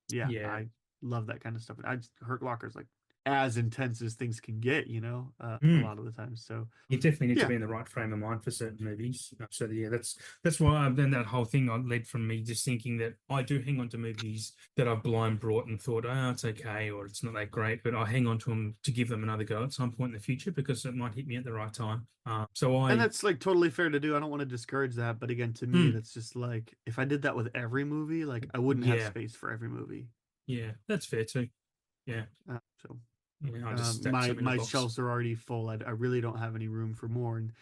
yeah, Yeah. I love that kind of stuff. Hurt Locker is like as intense as things can get, a Mm. lot of the time. So You definitely need to yeah, be in the right frame of mind for certain movies. So yeah, that's why then that whole thing led from me just thinking that I do hang on to movies that I've blind brought and thought, oh, it's okay or it's not that great, but I hang on to them to give them another go at some point in the future because it might hit me at the right time. So and I, that's like totally fair to do. I don't want to discourage that, but again, to me, mm, that's just like if I did that with every movie, like I wouldn't have yeah, space for every movie. yeah, that's fair too. Yeah, So yeah, I'll just stack my some in a my box. shelves are already full. I really don't have any room for more, and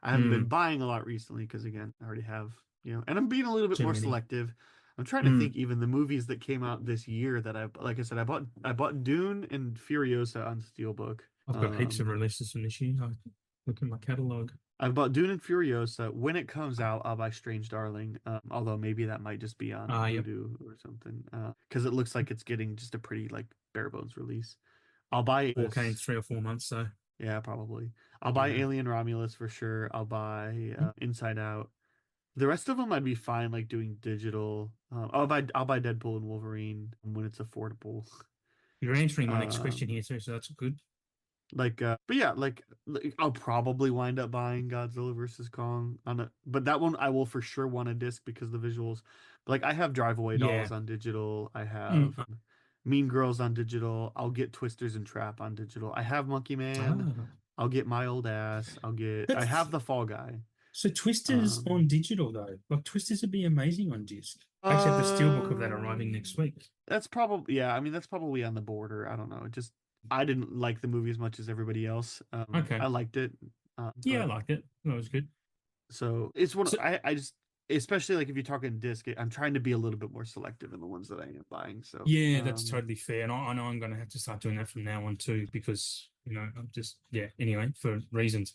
I haven't been Mm, buying a lot recently because again, I already have, and I'm being a little bit too more many. selective. I'm trying to Mm, think even the movies that came out this year that like I said, I bought Dune and Furiosa on Steelbook. I've got heaps of Um, releases from this year. I look at my catalog. I've bought Dune and Furiosa. When it comes out, I'll buy Strange Darling. Although maybe that might just be on Yep, Vudu or something. Because it looks like it's getting just a pretty like bare bones release. I'll buy 4K in this. 3 or 4 months. So Yeah, probably. I'll buy yeah. Alien Romulus for sure. I'll buy Mm. Inside Out. The rest of them I'd be fine like doing digital. I'll buy Deadpool and Wolverine when it's affordable. You're answering my next question Um, here too, so that's good. but yeah, like I'll probably wind up buying Godzilla versus Kong but that one I will for sure want a disc because the visuals. But like I have Drive Away Yeah. Dolls on digital. I Mm. have Mean Girls on digital. I'll get Twisters and Trap on digital. I have Monkey Man. Ah, I'll get My Old Ass. I that's have the Fall Guy. so Twisters Um, on digital though. Like Twisters would be amazing on disc. I actually have the steelbook of that uh, arriving next week. that's probably yeah. I mean, that's probably on the border. I don't know. It just I didn't like the movie as much as everybody else. Okay. I liked it, Yeah, I but liked it. That was good. so it's one So I just, especially like if you're talking disc, I'm trying to be a little bit more selective in the ones that I am buying. So yeah, that's totally fair. And I know I'm going to have to start doing that from now on too, because, I'm just, yeah, anyway, for reasons.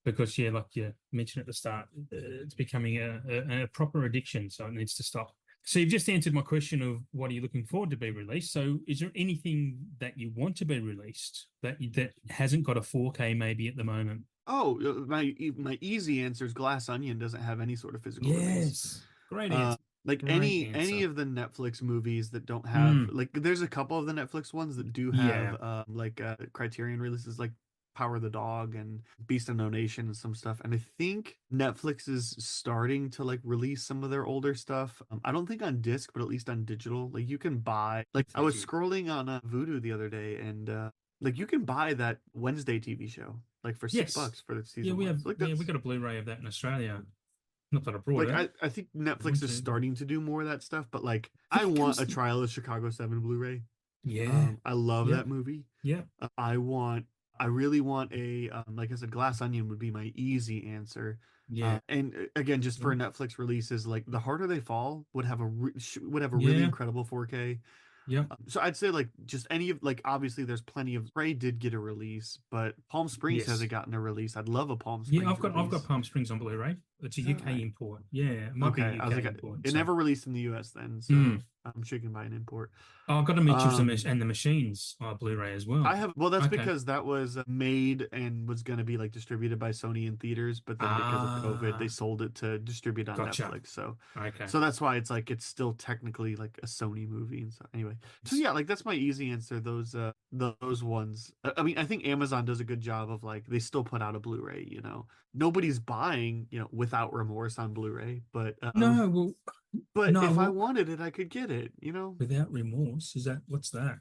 Because, yeah, like you mentioned at the start, it's becoming a proper addiction. So it needs to stop. So you've just answered my question of what are you looking forward to be released? So is there anything that you want to be released that hasn't got a 4K maybe at the moment? oh, my easy answer is Glass Onion doesn't have any sort of physical release. Yes. Great Uh, answer. like Great any answer. of the Netflix movies that don't have, Mm, like there's a couple of the Netflix ones that do yeah. have Criterion releases, like Power of the Dog and Beast of No Nation and some stuff. And I think Netflix is starting to like release some of their older stuff. I don't think on disc, but at least on digital. Like you can buy. Like Yes, I they was do. scrolling on Vudu the other day, and like you can buy that Wednesday TV show like for Yes. $6 for the Yeah, season one. So like we that's got a Blu-ray of that in Australia. Not that I brought like it. I think I Netflix want is to, but starting to do more of that stuff, but like I I think it want a comes. Trial of Chicago 7 Blu-ray. Yeah. I love Yep. that movie. Yep. I want, I really want a, like I said, Glass Onion would be my easy answer. Yeah. And again, just for Yep. Netflix releases, like The Harder They Fall would have would have a really Yeah. incredible 4K. Yep. So I'd say like just any of, like obviously there's plenty of, Prey did get a release, but Palm Springs Yes. hasn't gotten a release. I'd love a Palm Yeah. Springs I've got release. Palm Springs on Blu-ray. It's a UK Alright. import. Yeah. It might be a Okay, I was UK like, import. it So. never released in the US then, Mm. so I'm sure you can buy an import. Oh, I've got to mention some Um, and the machines are Blu-ray as well. I have, well, that's Okay. because that was made and was going to be like distributed by Sony in theaters, but then because of COVID, they Ah, sold it to distribute on gotcha. Netflix. So, Okay. so that's why it's like it's still technically like a Sony movie and so anyway. So yeah, like that's my easy answer. Those ones. I mean, I think Amazon does a good job of like they still put out a Blu-ray. Nobody's buying Without Remorse on Blu-ray, No, well, but no, if I well, wanted it, I could get it. without remorse. Is that what's that?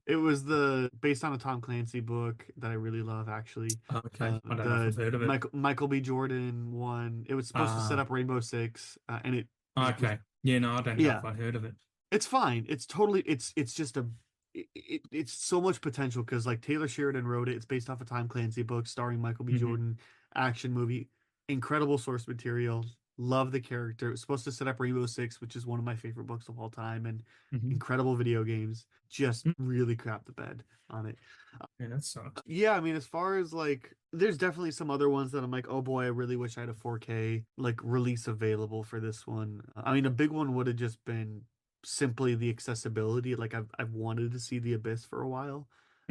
It was the based on a Tom Clancy book that I really love, actually. Okay. I don't know if I've The heard of it. Michael B. Jordan one. It was supposed to set Ah, up Rainbow Six, and it was okay. Yeah, no, I don't know yeah. if I heard of it. It's fine. It's totally. It's just it's so much potential because like Taylor Sheridan wrote it. It's based off a Tom Clancy book starring Michael B. Hmm. Jordan, action movie, incredible source material. Love the character. It was supposed to set up Rainbow Six, which is one of my favorite books of all time, and Hmm. incredible video games. Just really crap the bed on it. Yeah, that sucks. Yeah, I mean, as far as like, there's definitely some other ones that I'm like, oh boy, I really wish I had a 4K like release available for this one. I mean, a big one would have just been simply the accessibility. Like, I've wanted to see The Abyss for a while.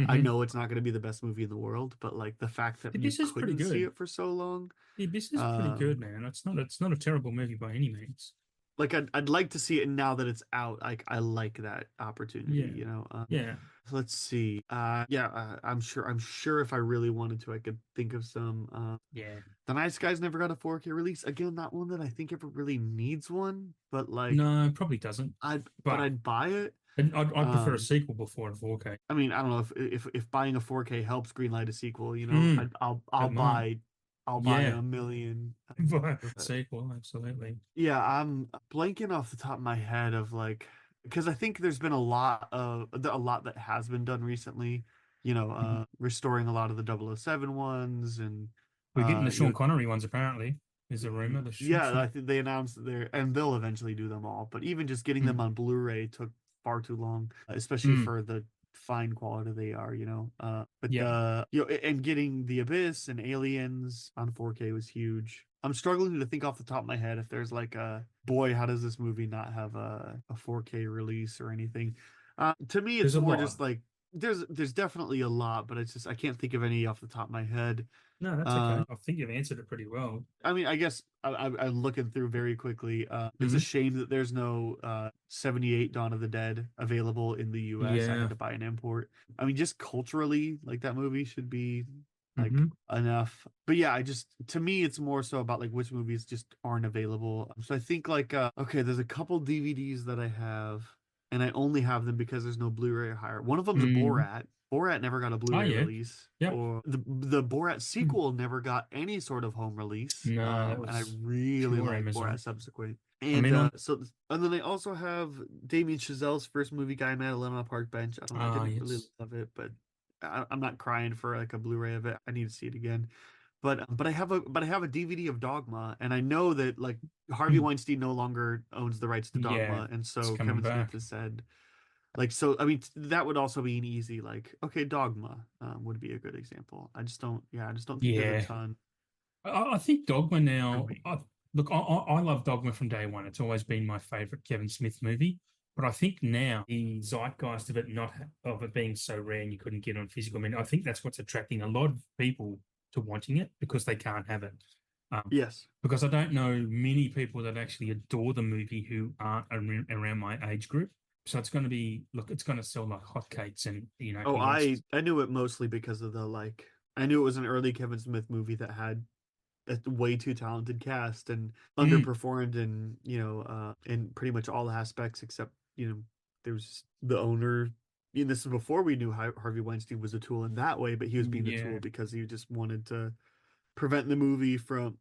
I Hmm. know it's not going to be the best movie in the world, but like the fact that The you Abyss is pretty couldn't see good. it for so long, The Abyss is pretty good, um, man. It's not a terrible movie by any means. like I'd like to see it, and now that it's out, like I like that opportunity, Yeah. you know. Yeah. Let's see. Yeah, I'm sure if I really wanted to, I could think of some. Yeah. The Nice Guys never got a 4K release. Again, not one that I think ever really needs one, but like No, probably doesn't. But I'd buy it. I'd prefer a Um, sequel before a 4K. I mean, I don't know if buying a 4K helps greenlight a sequel, Mm, I'll that might. buy Yeah. a million. Sequel, absolutely. Yeah, I'm blanking off the top of my head of like, because I think there's been a lot that has been done recently, Mhm. restoring a lot of the 007 ones, and We're getting the you Sean know, Connery ones apparently. Is a rumor. The yeah, I think they announced that and they'll eventually do them all, but even just getting them Mm, on Blu-ray took far too long, especially mm, for the fine quality they are. But yeah. and getting The Abyss and Aliens on 4K was huge. I'm struggling to think off the top of my head if there's like a, boy, how does this movie not have a 4K release or anything? To me, There's it's a more lot. just like there's definitely a lot, but it's just I can't think of any off the top of my head. No, that's Uh, okay. I think you've answered it pretty well. I mean, I guess I'm looking through very quickly. It's a Hmm. shame that there's no 78 Dawn of the Dead available in the US. I had Yeah. to buy an import. I mean, just culturally, like that movie should be like Hmm. enough. But yeah, to me, it's more so about like which movies just aren't available. So I think like, okay, there's a couple DVDs that I have, and I only have them because there's no Blu-ray or higher. One of them's a Mm. Borat. Borat never got a Oh Blu-ray yeah. release, Yep. or the Borat Mm. sequel never got any sort of home release. No, that And I was really pure like Borat Amazon. subsequent. I And mean, on and then I also have Damien Chazelle's first movie, Guy Met Alone on a Park Bench. I don't know, I didn't really yes, love it, but I'm not crying for like a Blu-ray of it. I need to see it again. But I have a DVD of Dogma, and I know that like Harvey Hmm. Weinstein no longer owns the rights to Yeah, Dogma, and it's so coming Kevin Smith back. has said like so. I mean, that would also be an easy like okay, Dogma would be a good example. I just don't think there's a Yeah, ton I think Dogma for now. me. Look, I love Dogma from day one. It's always been my favorite Kevin Smith movie. But I think now the zeitgeist of it not of it being so rare and you couldn't get on physical. I mean, I think that's what's attracting a lot of people to wanting it because they can't have it. Um, Yes. because I don't know many people that actually adore the movie who aren't around my age group. So it's going to be, look, it's going to sell like hotcakes, and Oh, he wants. I knew it mostly because of the like I knew it was an early Kevin Smith movie that had a way too talented cast and Mm, underperformed in pretty much all aspects except there's the owner. This is before we knew Harvey Weinstein was a tool in that way, but he was being a tool yeah, because he just wanted to prevent the movie from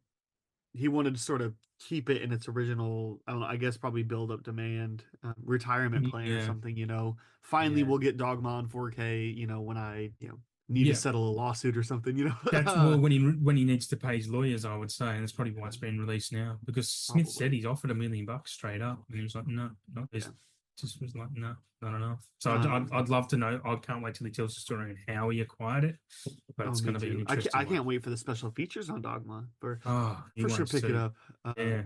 he wanted to sort of keep it in its original, I don't know, I guess probably build up demand, retirement plan or yeah, something, finally yeah, we'll get Dogma on 4K, when I, need to yeah. settle a lawsuit or something, That's well when he needs to pay his lawyers, I would say, and that's probably why Yeah, it's been released now. Because Smith said probably. he's offered $1 million straight up, and he was like, "No, not this." Yeah. Just was like, "No, not enough." So Um, I'd love to know. I can't wait till he tells the story and how he acquired it, but oh, it's me going to be an too. interesting I one. can't wait for the special features on Dogma. Oh, new For sure ones pick it too. up. Yeah,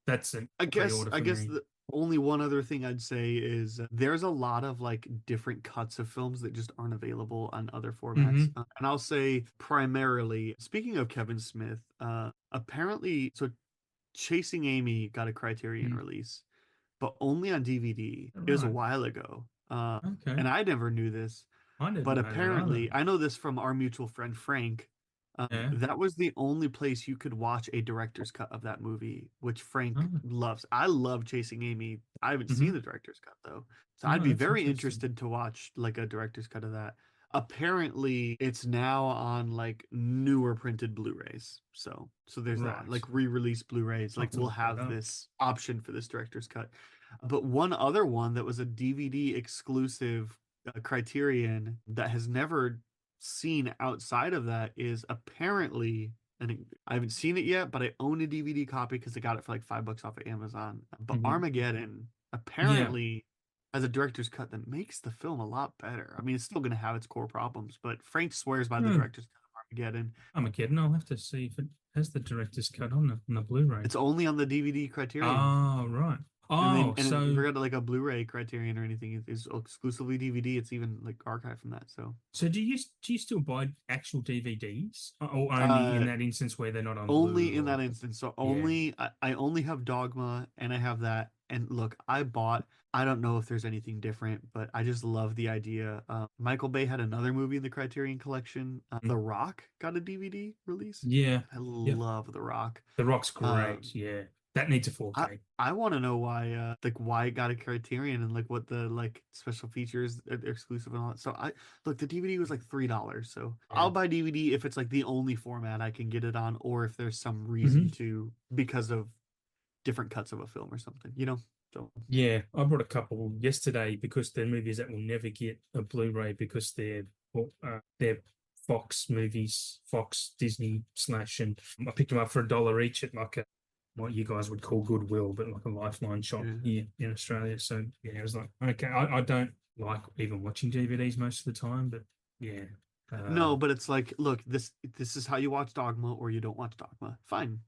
that's a I pre-order for guess me. the only one other thing I'd say is there's a lot of like different cuts of films that just aren't available on other formats. Hmm. And I'll say primarily, speaking of Kevin Smith, apparently, so Chasing Amy got a Criterion release, but only on DVD. It was a Right. while ago. Okay. And I never knew this. I But didn't know that either. apparently, I know this from our mutual friend Frank. Yeah. That was the only place you could watch a director's cut of that movie, which Frank Oh. loves. I love Chasing Amy. I haven't seen Hmm. the director's cut though, so I'd No, be that's very interesting. interested to watch like a director's cut of that. Apparently, it's now on like newer printed Blu-rays. So there's that. Right. Like re-release Blu-rays, I'll like have to we'll look that have up. this option for this director's cut. But one other one that was a DVD exclusive Criterion that has never seen outside of that is apparently, and I haven't seen it yet, but I own a DVD copy because I got it for like $5 off of Amazon. But Hmm. Armageddon Yeah. apparently has a director's cut that makes the film a lot better. I mean, it's still going to have its core problems, but Frank swears by the Hmm. director's cut of Armageddon. Armageddon. I'll have to see if it has the director's cut on the Blu-ray. It's only on the DVD Criterion. Oh, right. And then, Oh, and if so I got like a Blu-ray Criterion or anything, it's exclusively DVD. It's even like archived from that. So, so do you still buy actual DVDs, or only in uh, that instance where they're not on only Blue in or that instance. So yeah. I only have Dogma and I have that. And look, I don't know if there's anything different, but I just love the idea. Michael Bay had another movie in the Criterion Collection. Mm. The Rock got a DVD release. Yeah. I Yep. love The Rock. The Rock's Um, great. Yeah. That needs a I 4K. I want to know why it got a Criterion and like what the like special features are exclusive and all that. So I look the DVD was like $3, so Yeah. I'll buy DVD if it's like the only format I can get it on, or if there's some reason Hmm. to because of different cuts of a film or something. So Yeah. I bought a couple yesterday because they're movies that will never get a Blu-ray because they're Fox movies, Fox, Disney slash, and I picked them up for $1 each at like a what you guys would call Goodwill, but like a Lifeline shop yeah. here in Australia. So yeah, it was like, okay, I don't like even watching DVDs most of the time, but yeah. No, but it's like, look, this is how you watch Dogma or you don't watch Dogma. Fine.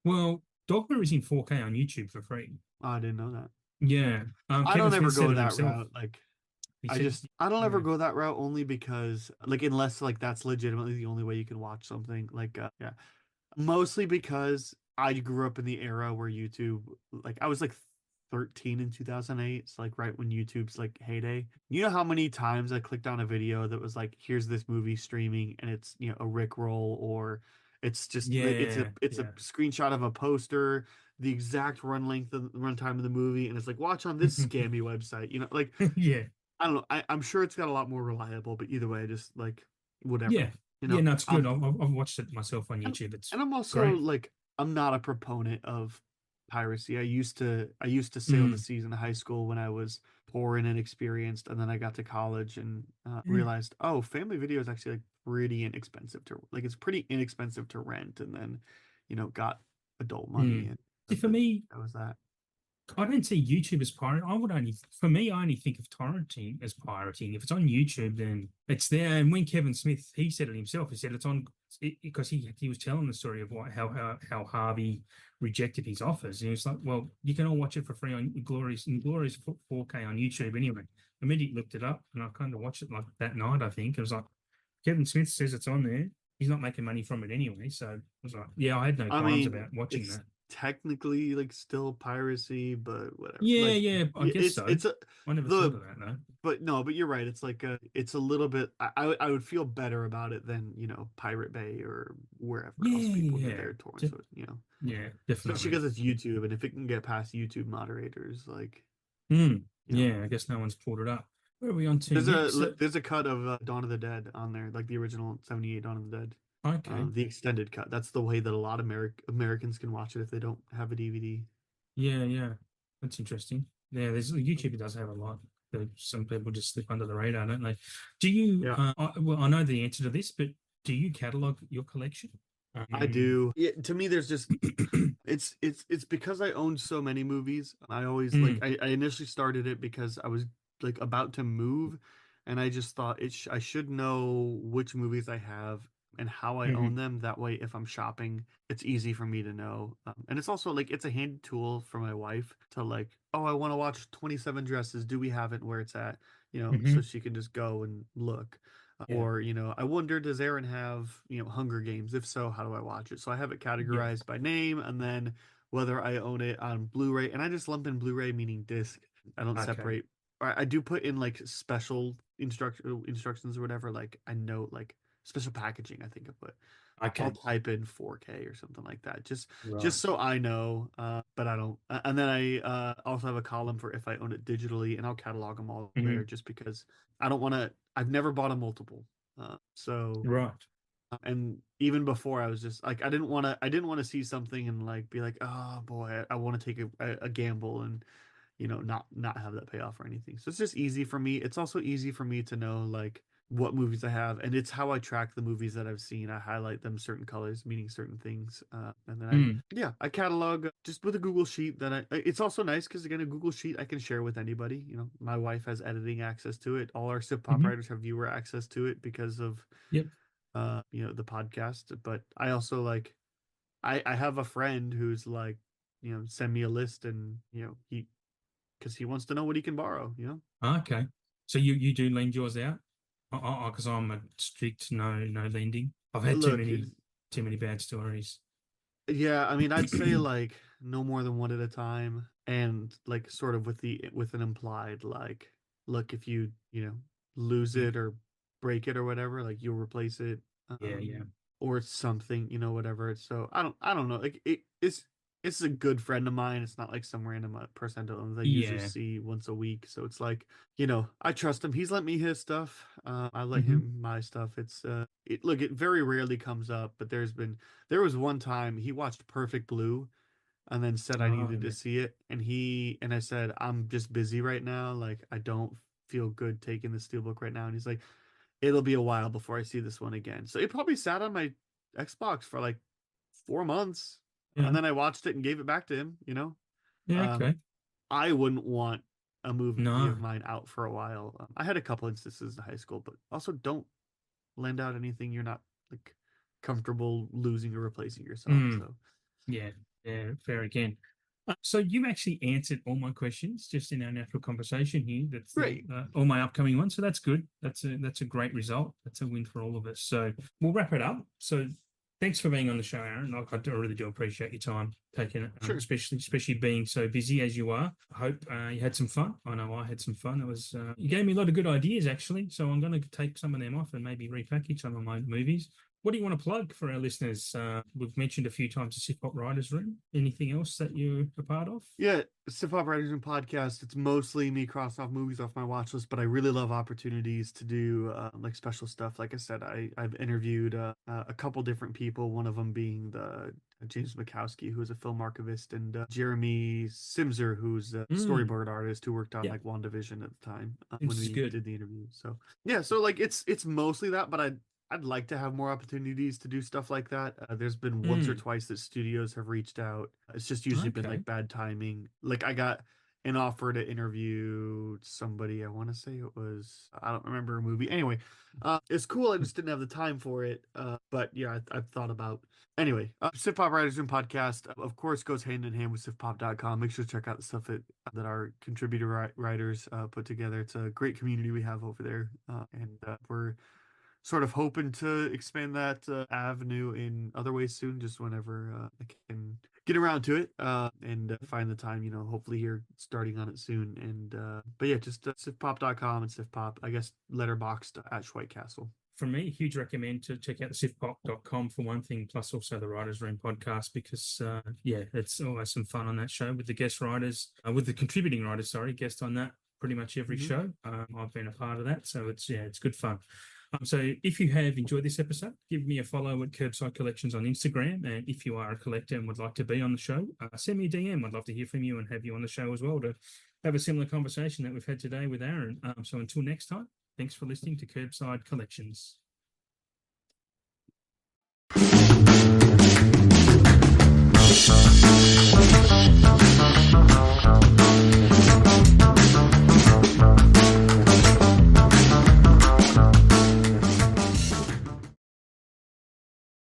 Well, Dogma is in 4K on YouTube for free. Oh, I didn't know that. Yeah. I Kevin don't Smith ever said go it that himself. route. Like He said, I don't ever yeah. go that route only because like unless like that's legitimately the only way you can watch something. Like yeah. Mostly because I grew up in the era where YouTube, like I was like 13 in 2008. It's like right when YouTube's like heyday. You know how many times I clicked on a video that was like, here's this movie streaming and it's, a Rickroll or it's just Yeah. it's a Yeah. screenshot of a poster, the exact runtime of the movie, and it's like watch on this scammy website. Like Yeah. I don't know. I'm sure it's got a lot more reliable, but either way, just like Yeah. whatever. You Yeah. know, No, it's good. um, I've watched it myself on and YouTube. It's and I'm also great. like I'm not a proponent of piracy. I used to sail the seas in high school when I was poor and inexperienced, and then I got to college and Yeah. realized, oh, family video is actually like pretty inexpensive to like it's pretty inexpensive to rent, and then got adult money, Mm. and See, that, for that, me, that was that. I don't see YouTube as pirating. For me, I only think of torrenting as pirating. If it's on YouTube, then it's there. And when Kevin Smith, he said it himself. He said it's on because he was telling the story of how Harvey rejected his offers. And it's like, well, you can all watch it for free on glorious 4K on YouTube anyway. I immediately looked it up and I kind of watched it like that night. I think it was like Kevin Smith says it's on there. He's not making money from it anyway. So I was like, yeah, I had no I qualms mean, about watching it's that. technically like still piracy, but whatever. Yeah, Like yeah, I guess so. it's a I never thought the of that though. but no, but you're right. It's like it's a little bit. I would feel better about it than Pirate Bay or wherever Yeah, else people get yeah, their torrents. So, yeah, especially definitely. because it's YouTube, and if it can get past YouTube moderators, like you know, Yeah, I guess no one's pulled it up. Where are we on to there's a next? there's a cut of Dawn of the Dead on there, like the original '78 Dawn of the Dead, Okay, the extended cut. That's the way that a lot of Americans can watch it if they don't have a DVD. yeah, yeah, that's interesting. Yeah, there's YouTube does have a lot. Some people just slip under the radar, don't they? Do you? Yeah. Well, I know the answer to this, but do you catalog your collection? I do. Yeah, to me, there's just it's because I owned so many movies. I always like mm, I initially started it because I was like about to move, and I just thought I should know which movies I have and how I own mhm, them. That way, if I'm shopping, it's easy for me to know. And it's also like it's a handy tool for my wife to like, oh, I want to watch 27 Dresses. Do we have it where it's at? So mhm, she can just go and look. yeah, Or, I wonder, does Aaron have, Hunger Games? If so, how do I watch it? So I have it yeah. categorized by name and then whether I own it on Blu-ray. And I just lump in Blu-ray, meaning disc. I don't Okay, separate. I do put in like special instructions or whatever. Like I note like special packaging, I think I put. I'll okay, type in 4K or something like that, just right. so I know. But I don't. And then I also have a column for if I own it digitally, and I'll catalog them all there, Mhm, just because I don't want to. I've never bought a multiple, right. and even before I was just like I didn't want to. I didn't want to see something and like be like, oh boy, I want to take a gamble and not have that payoff or anything. So it's just easy for me. It's also easy for me to know like what movies I have, and it's how I track the movies that I've seen. I highlight them certain colors, meaning certain things, and then Mm, I catalog just with a Google sheet. That it's also nice because again, a Google sheet I can share with anybody. My wife has editing access to it. All our sip pop mhm, writers have viewer access to it because of yep. the podcast. But I also like I have a friend who's like send me a list, and he because he wants to know what he can borrow. Okay. So you do lend yours out? Because I'm a strict no lending. I've had Look, too many bad stories. yeah, I mean, I'd say like no more than one at a time, and like sort of with an implied like, look, if you lose Mm, it or break it or whatever, like you'll replace it, yeah, yeah. or something, whatever. So I don't know, like it's a good friend of mine. It's not like some random person I don't know that I usually Yeah. see once a week. So it's like, I trust him. He's lent me his stuff. I let Hmm. him my stuff. Look, it very rarely comes up, but there was one time he watched Perfect Blue and then said I Oh, needed to yeah. see it, and I said I'm just busy right now. Like I don't feel good taking the steelbook right now, and he's like, it'll be a while before I see this one again. So it probably sat on my Xbox for like 4 months, and Yeah. then I watched it and gave it back to him. Yeah. Um, Okay. I wouldn't want a movie of No. mine out for a while. I had a couple instances in high school, but also don't lend out anything you're not like comfortable losing or replacing yourself. Mm, So yeah. Yeah. Fair again. So you've actually answered all my questions just in our natural conversation here. That's great. all my upcoming ones. So that's good. That's a great result. That's a win for all of us. So we'll wrap it up. So thanks for being on the show, Aaron. I really do appreciate your time taking it, Sure. especially being so busy as you are. I hope you had some fun. I know I had some fun. It was you gave me a lot of good ideas actually. So I'm going to take some of them off and maybe repackage some of my movies. what do you want to plug for our listeners? We've mentioned a few times the Sip Hop Writers Room. Anything else that you're a part of? Yeah, Sip Hop Writers and Podcast. It's mostly me crossing off movies off my watch list, but I really love opportunities to do like special stuff. Like I said, I've interviewed a couple different people. One of them being the James Mikowski, who is a film archivist, and Jeremy Simser, who's a storyboard artist who worked on Yeah. like WandaVision at the time This when is we good. did the interview. So yeah, so like it's mostly that, but I'd like to have more opportunities to do stuff like that. There's been once or twice that studios have reached out. It's just usually been Okay. like bad timing. Like I got an offer to interview somebody. I want to say it was, I don't remember a movie. Anyway, it's cool. I just didn't have the time for it. But yeah, I've thought about. Anyway, Sip Pop Writers and Podcast, of course, goes hand in hand with sifpop.com. Make sure to check out the stuff that our contributor writers put together. It's a great community we have over there. And we're sort of hoping to expand that avenue in other ways soon, just whenever I can get around to it and find the time, hopefully here starting on it soon. And but yeah, just sifpop.com and sifpop, I guess, letterboxed at Schweitzer. For me, huge recommend to check out the sifpop.com for one thing, plus also the Writers Room podcast, because it's always some fun on that show with the guest writers, with the contributing writers, guest on that pretty much every show. I've been a part of that, so it's good fun. So if you have enjoyed this episode, give me a follow at KerbSide Collections on Instagram. And if you are a collector and would like to be on the show, send me a DM. I'd love to hear from you and have you on the show as well to have a similar conversation that we've had today with Aaron. So until next time, thanks for listening to KerbSide Collections.